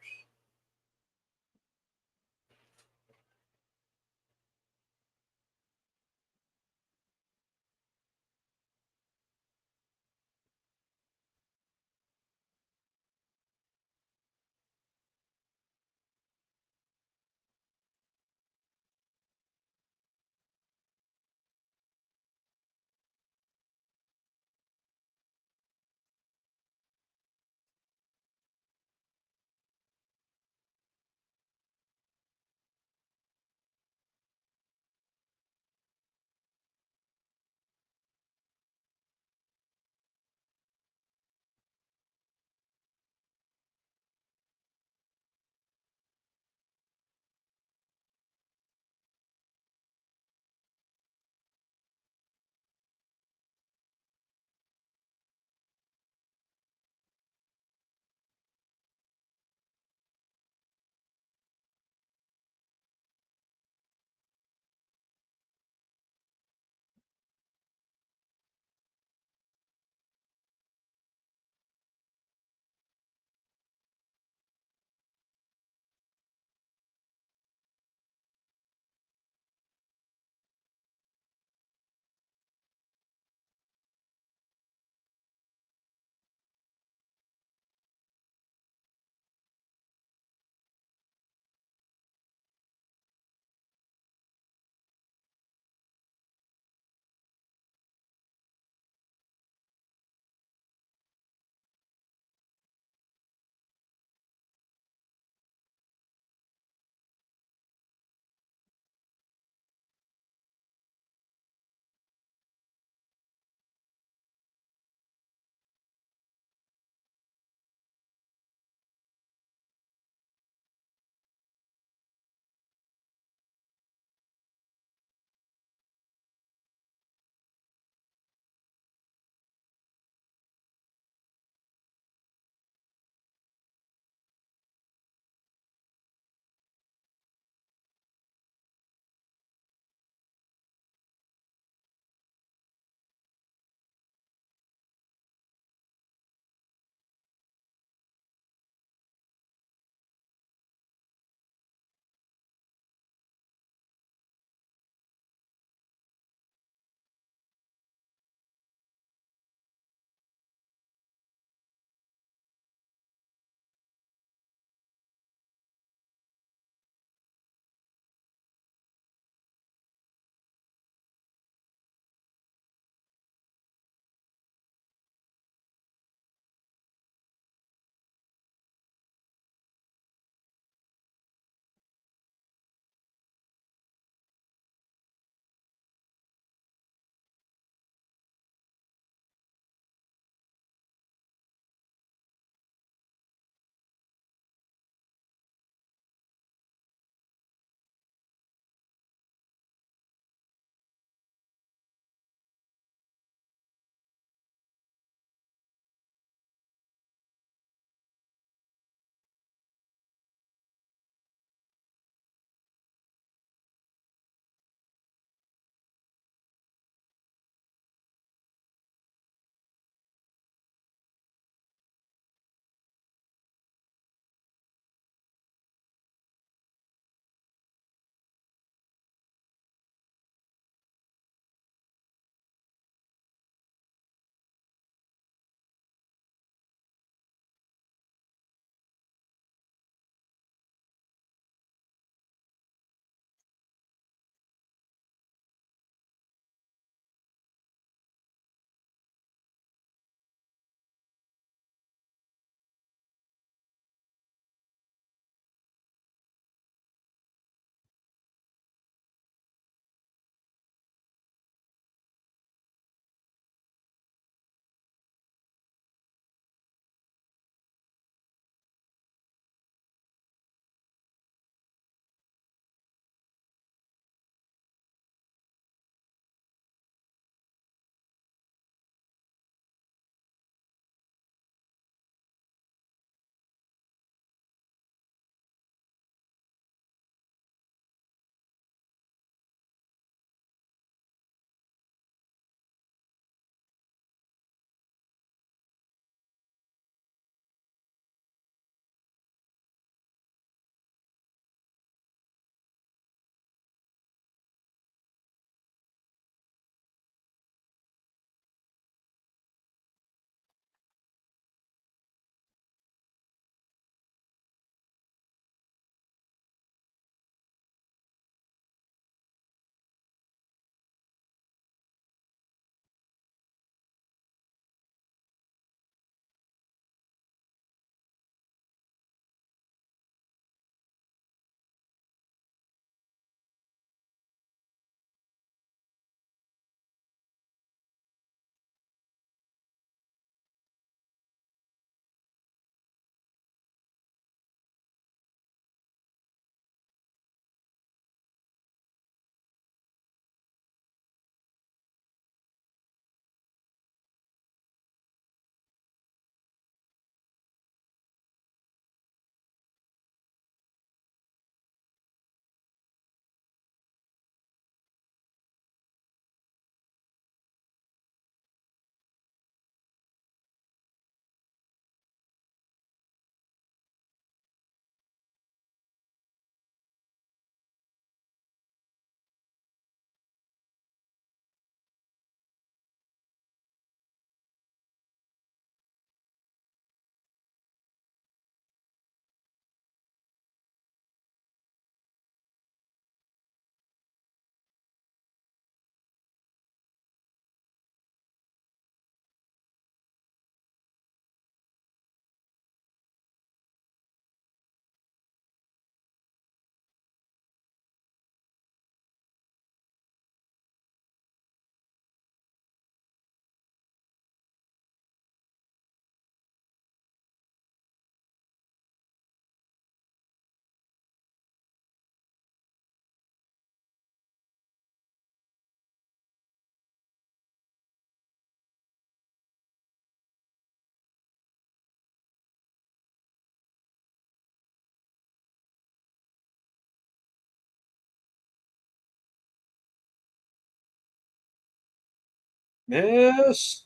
Speaker 2: Yes.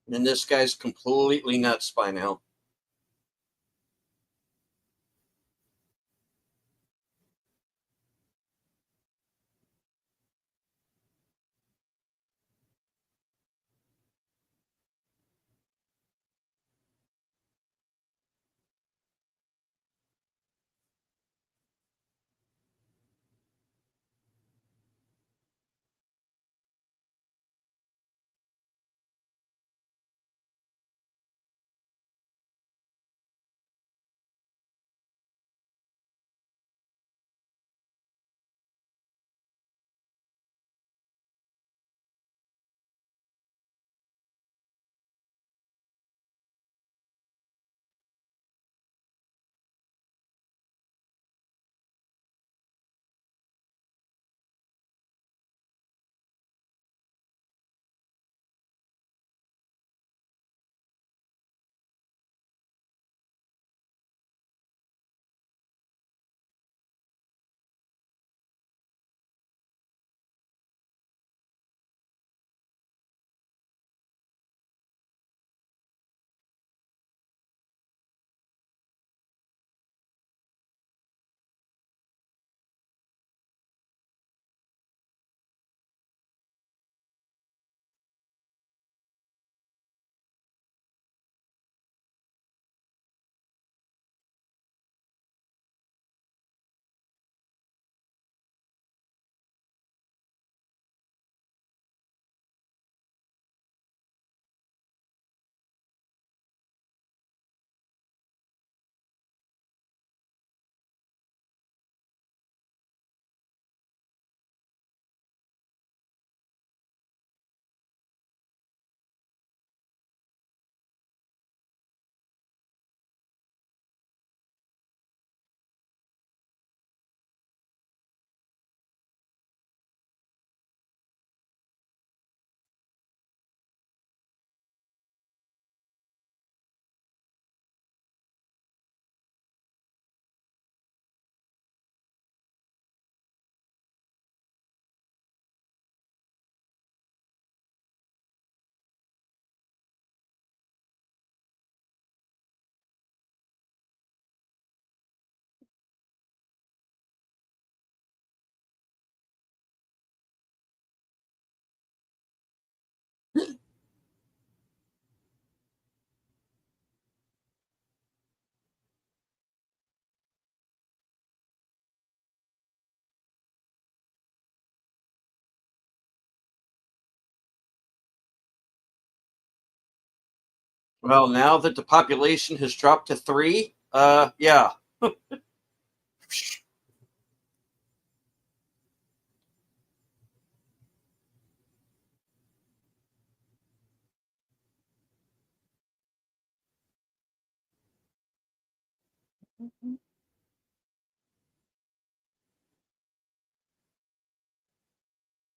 Speaker 2: And this guy's completely nuts by now. Well, now that the population has dropped to 3, yeah.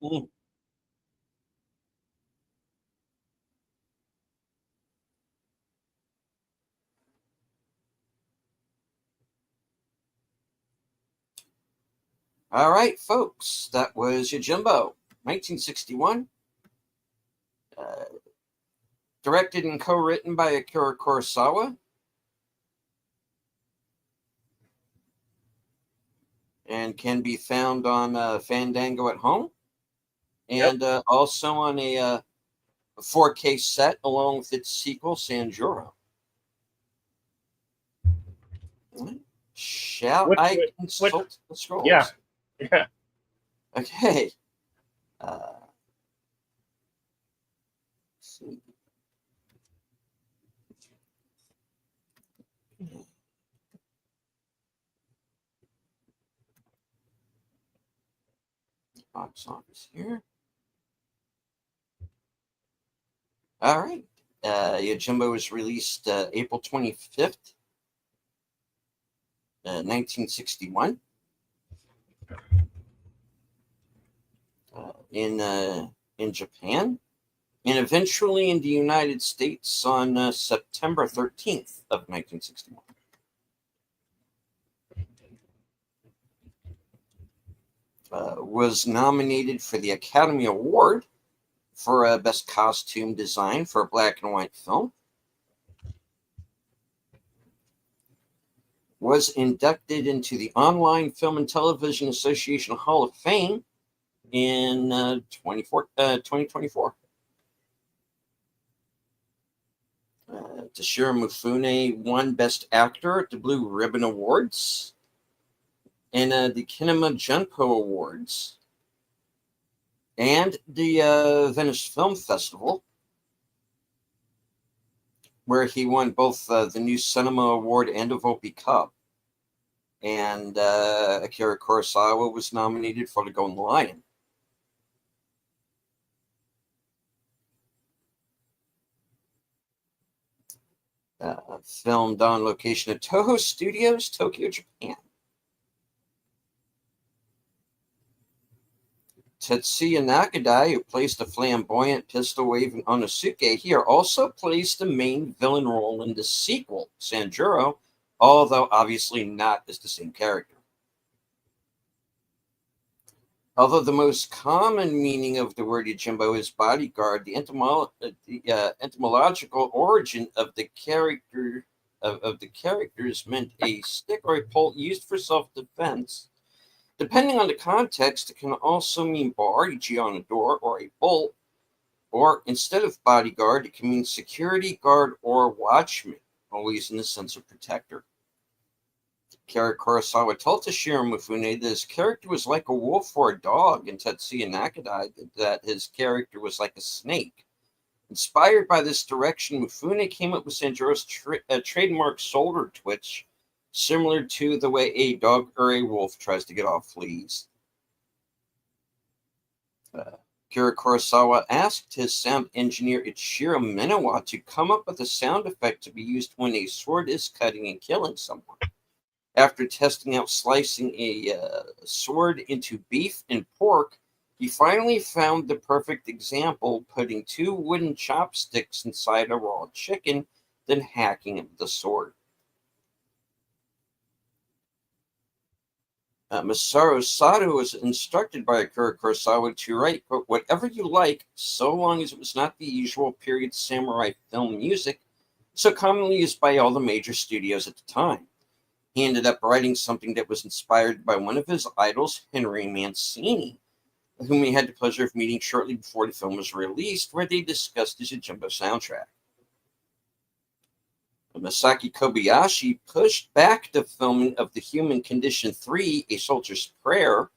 Speaker 2: Mm. All right, folks, that was Yojimbo, 1961. Uh, Directed and co-written by Akira Kurosawa, and can be found on Fandango at home, and also on a 4K set along with its sequel, Sanjuro. Shall I consult the scrolls?
Speaker 1: Yeah. Yeah.
Speaker 2: Okay. Let's see. Box office here. All right. Yojimbo was released April 25th, 1961. In in Japan, and eventually in the United States on September 13th of 1961. Was nominated for the Academy Award for Best Costume Design for a black and white film. Was inducted into the Online Film and Television Association Hall of Fame in 2024. Toshiro Mifune won Best Actor at the Blue Ribbon Awards and the Kinema Junpo Awards and the Venice Film Festival, where he won both the New Cinema Award and a Volpe Cup. And Akira Kurosawa was nominated for the Golden Lion. Filmed on location at Toho Studios, Tokyo, Japan. Tetsuya Nakadai, who plays the flamboyant pistol-waving Onosuke here, also plays the main villain role in the sequel, Sanjuro, although obviously not as the same character. Although the most common meaning of the word Yojimbo is bodyguard, the etymological origin of the character of the characters meant a stick or a pole used for self-defense. Depending on the context, it can also mean bar, e.g. on a door, or a bolt, or instead of bodyguard, it can mean security guard or watchman, always in the sense of protector. Akira Kurosawa told Toshiro Mifune that his character was like a wolf or a dog, and Tetsuya Nakadai that his character was like a snake. Inspired by this direction, Mifune came up with Sanjuro's trademark shoulder twitch, similar to the way a dog or a wolf tries to get off fleas. Akira Kurosawa asked his sound engineer Ichiro Minawa to come up with a sound effect to be used when a sword is cutting and killing someone. After testing out slicing a sword into beef and pork, he finally found the perfect example, putting 2 wooden chopsticks inside a raw chicken, then hacking the sword. Masaru Sato was instructed by Akira Kurosawa to write whatever you like, so long as it was not the usual period samurai film music, so commonly used by all the major studios at the time. He ended up writing something that was inspired by one of his idols, Henry Mancini, whom he had the pleasure of meeting shortly before the film was released, where they discussed his Yojimbo soundtrack. Masaki Kobayashi pushed back the filming of The Human Condition 3, A Soldier's Prayer,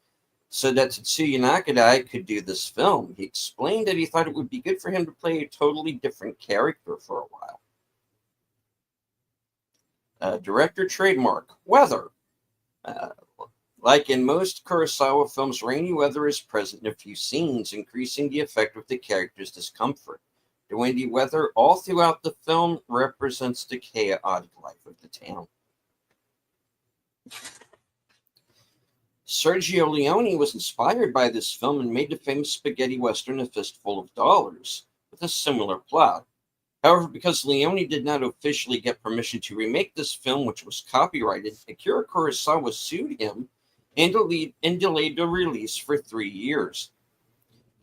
Speaker 2: so that Tetsuya Nakadai could do this film. He explained that he thought it would be good for him to play a totally different character for a while. Director trademark, weather. Like in most Kurosawa films, rainy weather is present in a few scenes, increasing the effect of the character's discomfort. The windy weather all throughout the film represents the chaotic life of the town. Sergio Leone was inspired by this film and made the famous spaghetti western A Fistful of Dollars, with a similar plot. However, because Leone did not officially get permission to remake this film, which was copyrighted, Akira Kurosawa sued him and delayed the release for 3 years.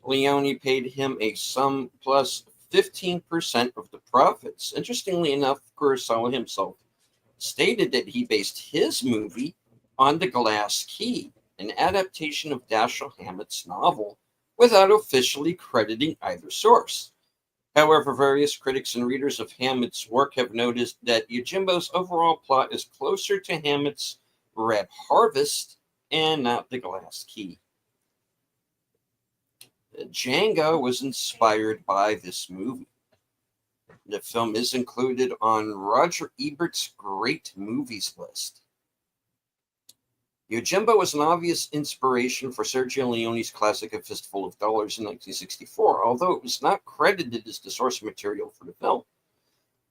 Speaker 2: Leone paid him a sum plus 15% of the profits. Interestingly enough, Kurosawa himself stated that he based his movie on The Glass Key, an adaptation of Dashiell Hammett's novel, without officially crediting either source. However, various critics and readers of Hammett's work have noticed that Yojimbo's overall plot is closer to Hammett's Red Harvest and not The Glass Key. Django was inspired by this movie. The film is included on Roger Ebert's Great Movies list. Yojimbo was an obvious inspiration for Sergio Leone's classic A Fistful of Dollars in 1964, although it was not credited as the source material for the film.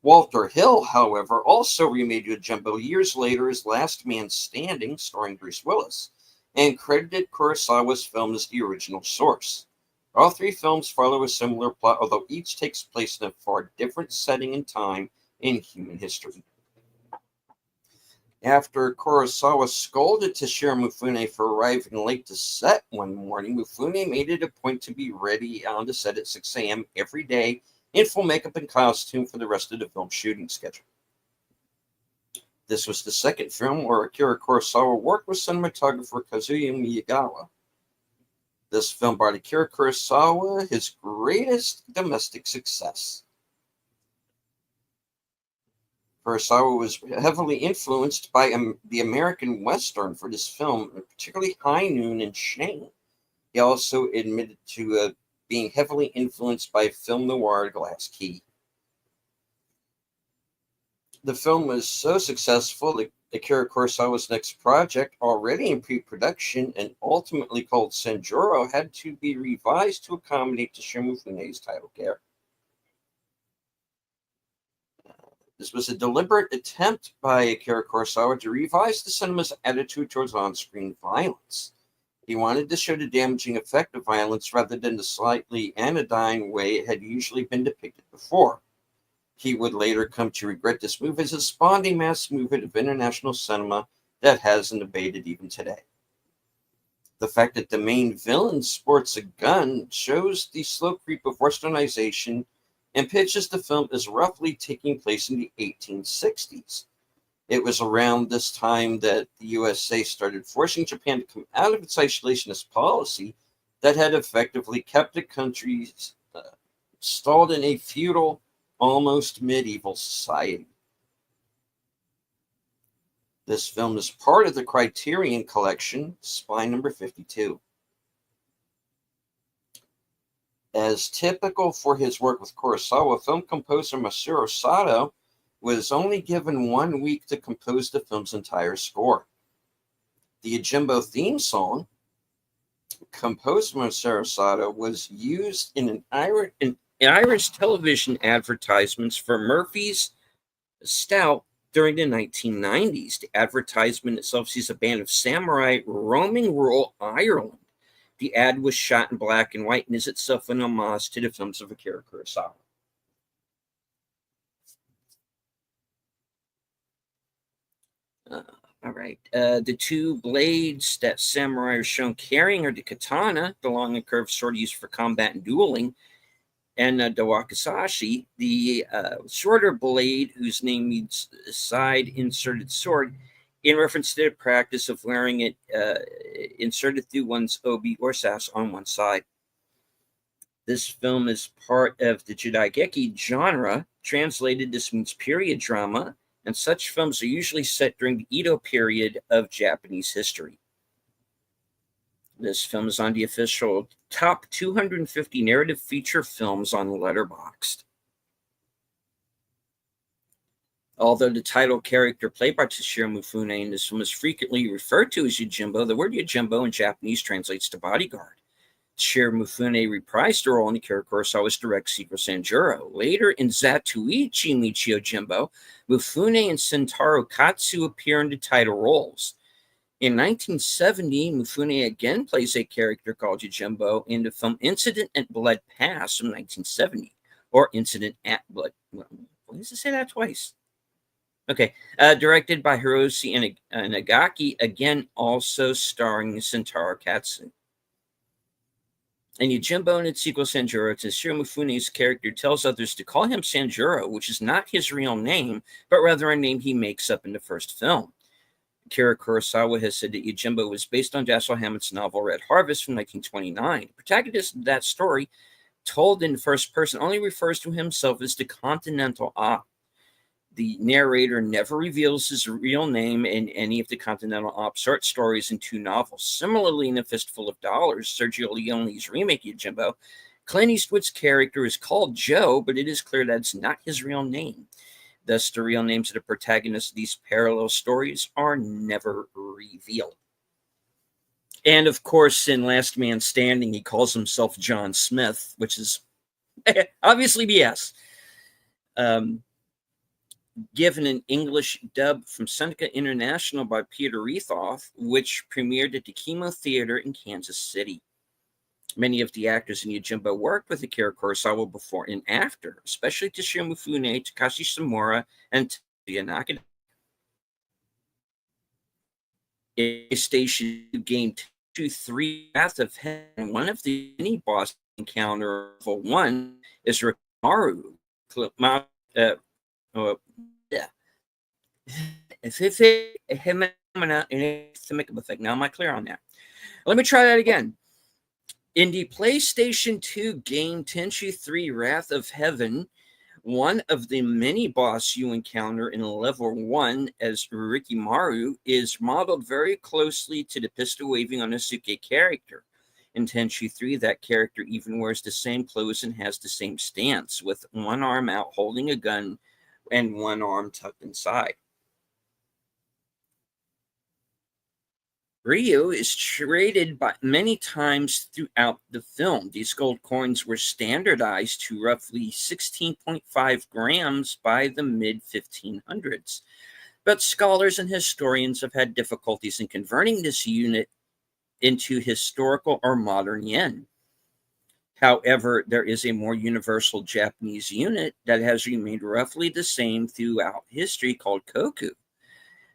Speaker 2: Walter Hill, however, also remade Yojimbo years later as Last Man Standing, starring Bruce Willis, and credited Kurosawa's film as the original source.
Speaker 3: All three films follow a similar plot, although each takes place in a far different setting and time in human history. After Kurosawa scolded Toshiro Mifune for arriving late to set one morning, Mifune made it a point to be ready on the set at 6 a.m. every day in full makeup and costume for the rest of the film shooting schedule. This was the second film where Akira Kurosawa worked with cinematographer Kazuya Miyagawa. This film brought Akira Kurosawa his greatest domestic success. Kurosawa was heavily influenced by the American Western for this film, particularly High Noon and Shane. He also admitted to being heavily influenced by film noir Glass Key. The film was so successful that Akira Kurosawa's next project, already in pre-production and ultimately called Sanjuro, had to be revised to accommodate Toshiro Mifune's title character. This was a deliberate attempt by Akira Kurosawa to revise the cinema's attitude towards on-screen violence. He wanted to show the damaging effect of violence rather than the slightly anodyne way it had usually been depicted before. He would later come to regret this move as a spawned a mass movement of international cinema that hasn't abated even today. The fact that the main villain sports a gun shows the slow creep of westernization and pitches the film as roughly taking place in the 1860s. It was around this time that the USA started forcing Japan to come out of its isolationist policy that had effectively kept the country stalled in a feudal, almost medieval society. This film is part of the Criterion Collection, Spy number 52. As typical for his work with Kurosawa, film composer Masaru Sato was only given 1 week to compose the film's entire score. The Yojimbo theme song, composed by Masaru Sato, was used in Irish television advertisements for Murphy's Stout during the 1990s. The advertisement itself sees a band of samurai roaming rural Ireland. The ad was shot in black and white and is itself an homage to the films of Akira Kurosawa. All right. The two blades that samurai are shown carrying are the katana, the long and curved sword used for combat and dueling, and the wakizashi, the shorter blade whose name means side inserted sword, in reference to the practice of wearing it inserted through one's obi or sash on one side. This film is part of the Jidaigeki genre. Translated, this means period drama, and such films are usually set during the Edo period of Japanese history. This film is on the official top 250 narrative feature films on Letterboxd. Although the title character played by Toshiro Mifune in this film is frequently referred to as Yojimbo, the word Yojimbo in Japanese translates to bodyguard. Toshiro Mifune reprised the role in Akira Kurosawa's direct sequel Sanjuro. Later in Zatoichi Meets Yojimbo, Mifune and Sentaro Katsu appear in the title roles. In 1970, Mifune again plays a character called Yojimbo in the film Incident at Blood Pass from 1970, or Incident at Blood. Why does it say that twice? Okay, directed by Hiroshi Nagaki, again also starring Sentaro Katsu. In Yojimbo and its sequel Sanjuro, Toshiro Mifune's character tells others to call him Sanjuro, which is not his real name, but rather a name he makes up in the first film. Akira Kurosawa has said that Yojimbo was based on Dashiell Hammett's novel Red Harvest from 1929. The protagonist of that story, told in the first person, only refers to himself as the Continental Op. The narrator never reveals his real name in any of the Continental Op short stories in two novels. Similarly, in A Fistful of Dollars, Sergio Leone's remake Yojimbo, Clint Eastwood's character is called Joe, but it is clear that it's not his real name. Thus, the real names of the protagonists of these parallel stories are never revealed. And of course, in Last Man Standing, he calls himself John Smith, which is obviously BS. Given an English dub from Seneca International by Peter Rethoff, which premiered at the Chemo Theater in Kansas City. Many of the actors in Yojimbo worked with Akira Kurosawa before and after, especially Toshiro Mifune, Takashi Samura, and Tetsuya Nakada. In Station Game 2-3 Wrath of Heaven, one of the mini boss encounter level 1 is Rikimaru. Yeah. Now, am I clear on that? Let me try that again. In the PlayStation 2 game Tenchu 3 Wrath of Heaven, one of the mini boss you encounter in level 1 as Rikimaru is modeled very closely to the pistol waving Onosuke character. In Tenchu 3, that character even wears the same clothes and has the same stance, with one arm out holding a gun and one arm tucked inside. Ryu is traded by many times throughout the film. These gold coins were standardized to roughly 16.5 grams by the mid-1500s. But scholars and historians have had difficulties in converting this unit into historical or modern yen. However, there is a more universal Japanese unit that has remained roughly the same throughout history called koku.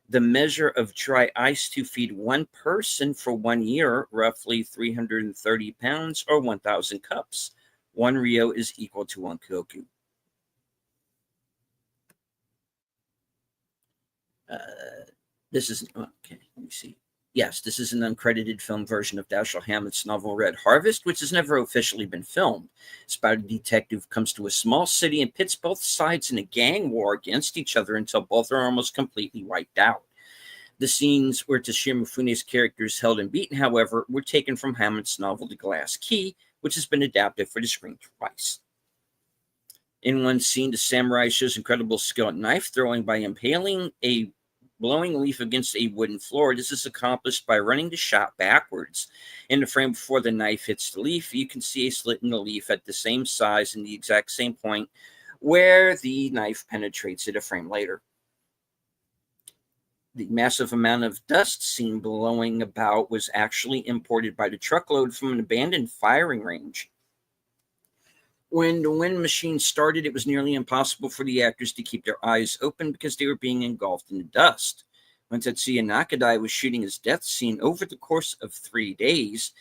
Speaker 3: The measure of dry ice to feed one person for 1 year, roughly 330 pounds or 1,000 cups. 1 ryo is equal to 1 koku. This is, okay, let me see. Yes, this is an uncredited film version of Dashiell Hammett's novel Red Harvest, which has never officially been filmed. It's about a detective who comes to a small city and pits both sides in a gang war against each other until both are almost completely wiped out. The scenes where Toshiro Mifune's character is held and beaten, however, were taken from Hammett's novel The Glass Key, which has been adapted for the screen twice. In one scene, the samurai shows incredible skill at knife throwing by impaling a blowing leaf against a wooden floor. This is accomplished by running the shot backwards. In the frame before the knife hits the leaf, you can see a slit in the leaf at the same size and the exact same point where the knife penetrates it a frame later. The massive amount of dust seen blowing about was actually imported by the truckload from an abandoned firing range. When the wind machine started, it was nearly impossible for the actors to keep their eyes open because they were being engulfed in the dust. When Tetsuya Nakadai was shooting his death scene over the course of 3 days,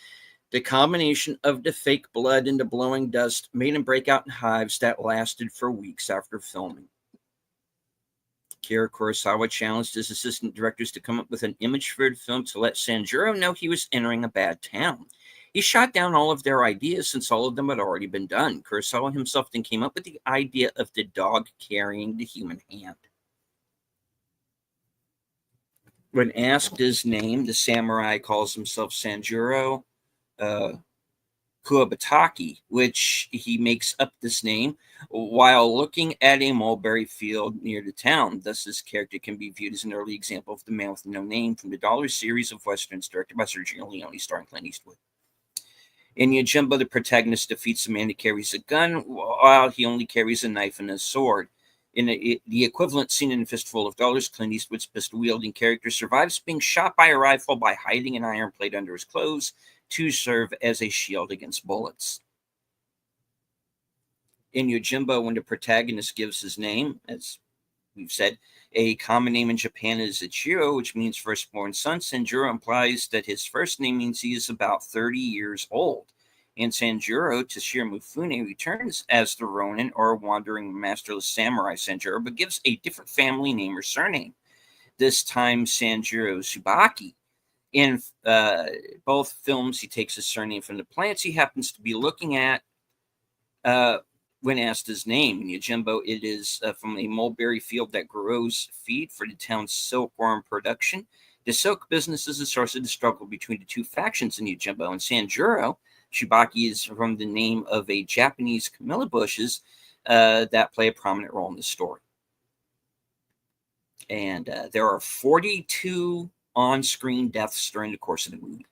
Speaker 3: the combination of the fake blood and the blowing dust made him break out in hives that lasted for weeks after filming. Akira Kurosawa challenged his assistant directors to come up with an image for the film to let Sanjuro know he was entering a bad town. He shot down all of their ideas since all of them had already been done. Kurosawa himself then came up with the idea of the dog carrying the human hand. When asked his name, the samurai calls himself Sanjuro Kuwabataki, which he makes up this name while looking at a mulberry field near the town. Thus, this character can be viewed as an early example of the man with no name from the Dollar series of westerns directed by Sergio Leone, starring Clint Eastwood. In Yojimbo, the protagonist defeats a man who carries a gun while he only carries a knife and a sword. In the equivalent scene in Fistful of Dollars, Clint Eastwood's pistol-wielding character survives being shot by a rifle by hiding an iron plate under his clothes to serve as a shield against bullets. In Yojimbo, when the protagonist gives his name, as we've said, a common name in Japan is Ichiro, which means firstborn son. Sanjuro implies that his first name means he is about 30 years old. In Sanjuro, Toshiro Mifune returns as the Ronin or wandering masterless samurai Sanjuro, but gives a different family name or surname. This time, Sanjuro Tsubaki. In both films, he takes his surname from the plants he happens to be looking at when asked his name. In Yojimbo, it is from a mulberry field that grows feed for the town's silkworm production. The silk business is a source of the struggle between the two factions in Yojimbo. And Sanjuro, Tsubaki is from the name of a Japanese camellia bushes that play a prominent role in the story. And there are 42 on-screen deaths during the course of the movie.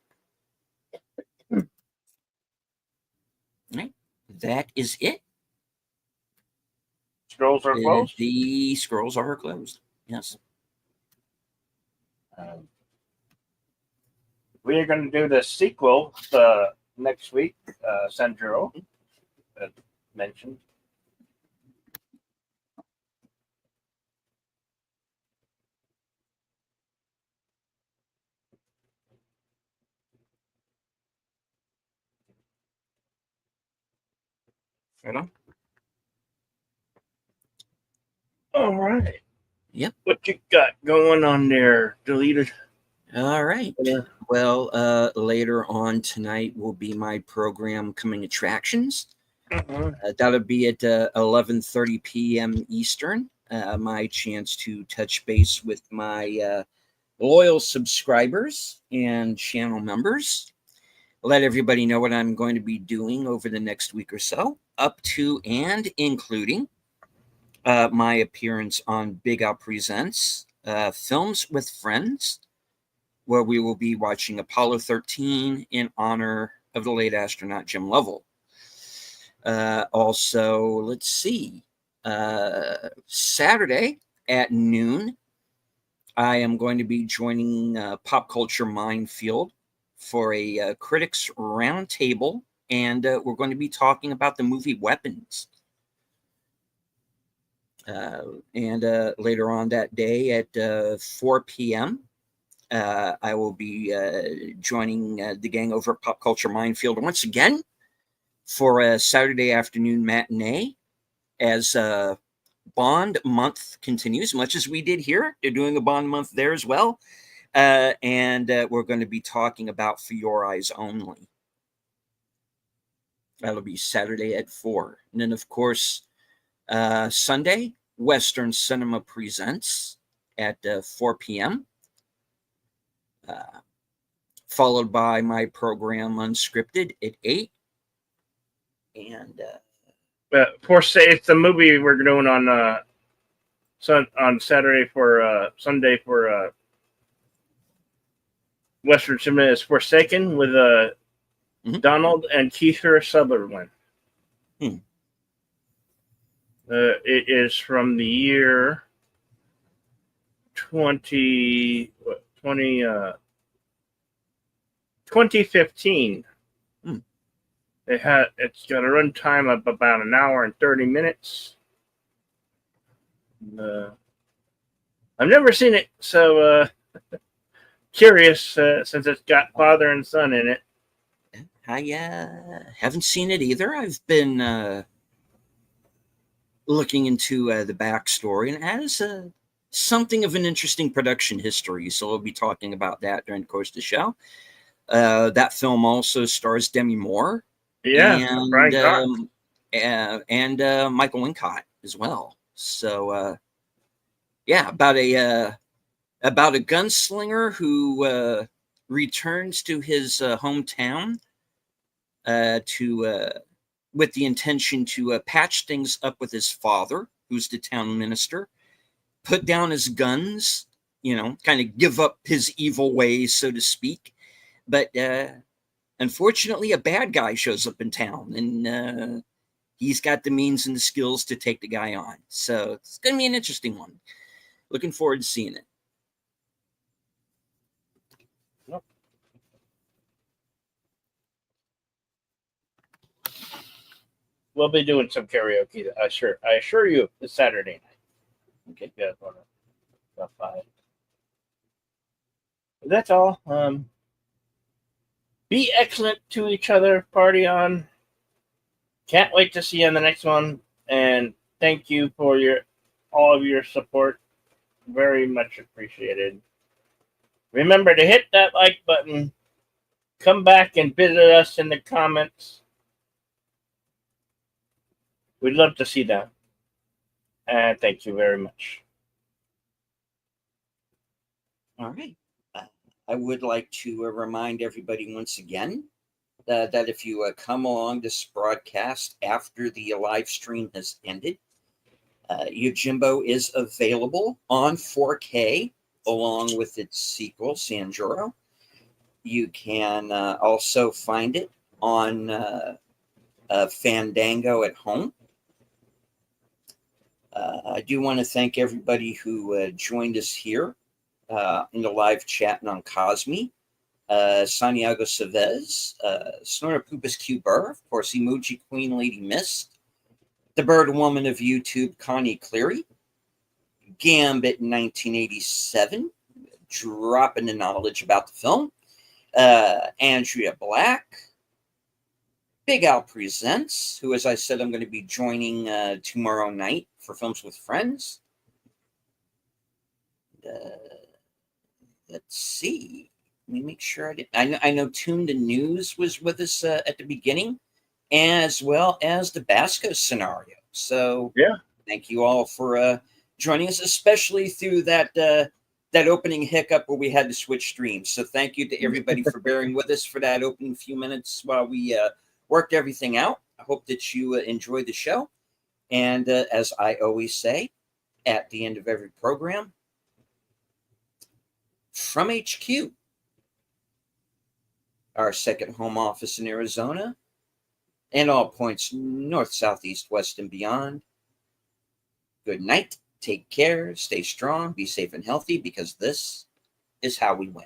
Speaker 3: All right, that is it.
Speaker 1: Scrolls are closed.
Speaker 3: The scrolls are closed. Yes.
Speaker 1: We are going to do the sequel, the next week. Sandro mentioned.
Speaker 2: Right on.
Speaker 1: All right.
Speaker 2: Yep.
Speaker 1: What you got going on there? Deleted.
Speaker 2: All right.
Speaker 1: Yeah.
Speaker 2: Well, later on tonight will be my program Coming Attractions. That'll be at 11:30 p.m. Eastern. My chance to touch base with my loyal subscribers and channel members. Let everybody know what I'm going to be doing over the next week or so, up to and including my appearance on Big Al Presents Films with Friends, where we will be watching Apollo 13 in honor of the late astronaut Jim Lovell. Also, let's see, Saturday at noon, I am going to be joining Pop Culture Minefield for a critics roundtable, and we're going to be talking about the movie Weapons. And later on that day at 4 p.m., I will be joining the gang over at Pop Culture Minefield once again for a Saturday afternoon matinee as Bond month continues, much as we did here. They're doing a Bond month there as well. And we're going to be talking about For Your Eyes Only. That'll be Saturday at 4. And then, of course, Sunday, Western Cinema Presents at 4 p.m., followed by my program Unscripted at 8. And
Speaker 1: It's the movie we're doing on Saturday for Sunday for Western Cinema is Forsaken with Donald and Kiefer Sutherland. It is from the year 2015. It's got a runtime of about an hour and 30 minutes. I've never seen it, so curious since it's got father and son in it.
Speaker 2: I haven't seen it either. I've been looking into the backstory, and it has something of an interesting production history. So we'll be talking about that during the course of the show. That film also stars Demi Moore.
Speaker 1: Yeah,
Speaker 2: and Michael Wincott as well. So yeah, about a gunslinger who returns to his hometown with the intention to patch things up with his father, who's the town minister, put down his guns, kind of give up his evil ways, so to speak. But unfortunately, a bad guy shows up in town, and he's got the means and the skills to take the guy on. So it's going to be an interesting one. Looking forward to seeing it.
Speaker 1: Yep. We'll be doing some karaoke. I assure you, this Saturday night. Okay, yeah, about 5. That's all. Be excellent to each other. Party on. Can't wait to see you on the next one. And thank you for all of your support. Very much appreciated. Remember to hit that like button. Come back and visit us in the comments. We'd love to see that. And thank you very much.
Speaker 2: All right. I would like to remind everybody once again that if you come along this broadcast after the live stream has ended, Yojimbo is available on 4K along with its sequel, Sanjuro. You can also find it on Fandango at home. I do want to thank everybody who joined us here in the live chat and on Cosme.
Speaker 3: Santiago Chavez, Snortopoopas Q Burr, of course, Emoji Queen Lady Mist, the Bird Woman of YouTube, Connie Cleary, Gambit 1987, dropping the knowledge about the film, Andrea Black, Big Al Presents, who, as I said, I'm going to be joining tomorrow night for Films with Friends. Let's see. Let me make sure I did. I know Tune the News was with us at the beginning, as well as the Basco scenario. So
Speaker 1: Yeah.
Speaker 3: thank you all for joining us, especially through that opening hiccup where we had to switch streams. So thank you to everybody for bearing with us for that opening few minutes while we worked everything out. I hope that you enjoyed the show. And as I always say at the end of every program, from HQ, our second home office in Arizona, and all points north, south, east, west, and beyond, good night, take care, stay strong, be safe and healthy, because this is how we win.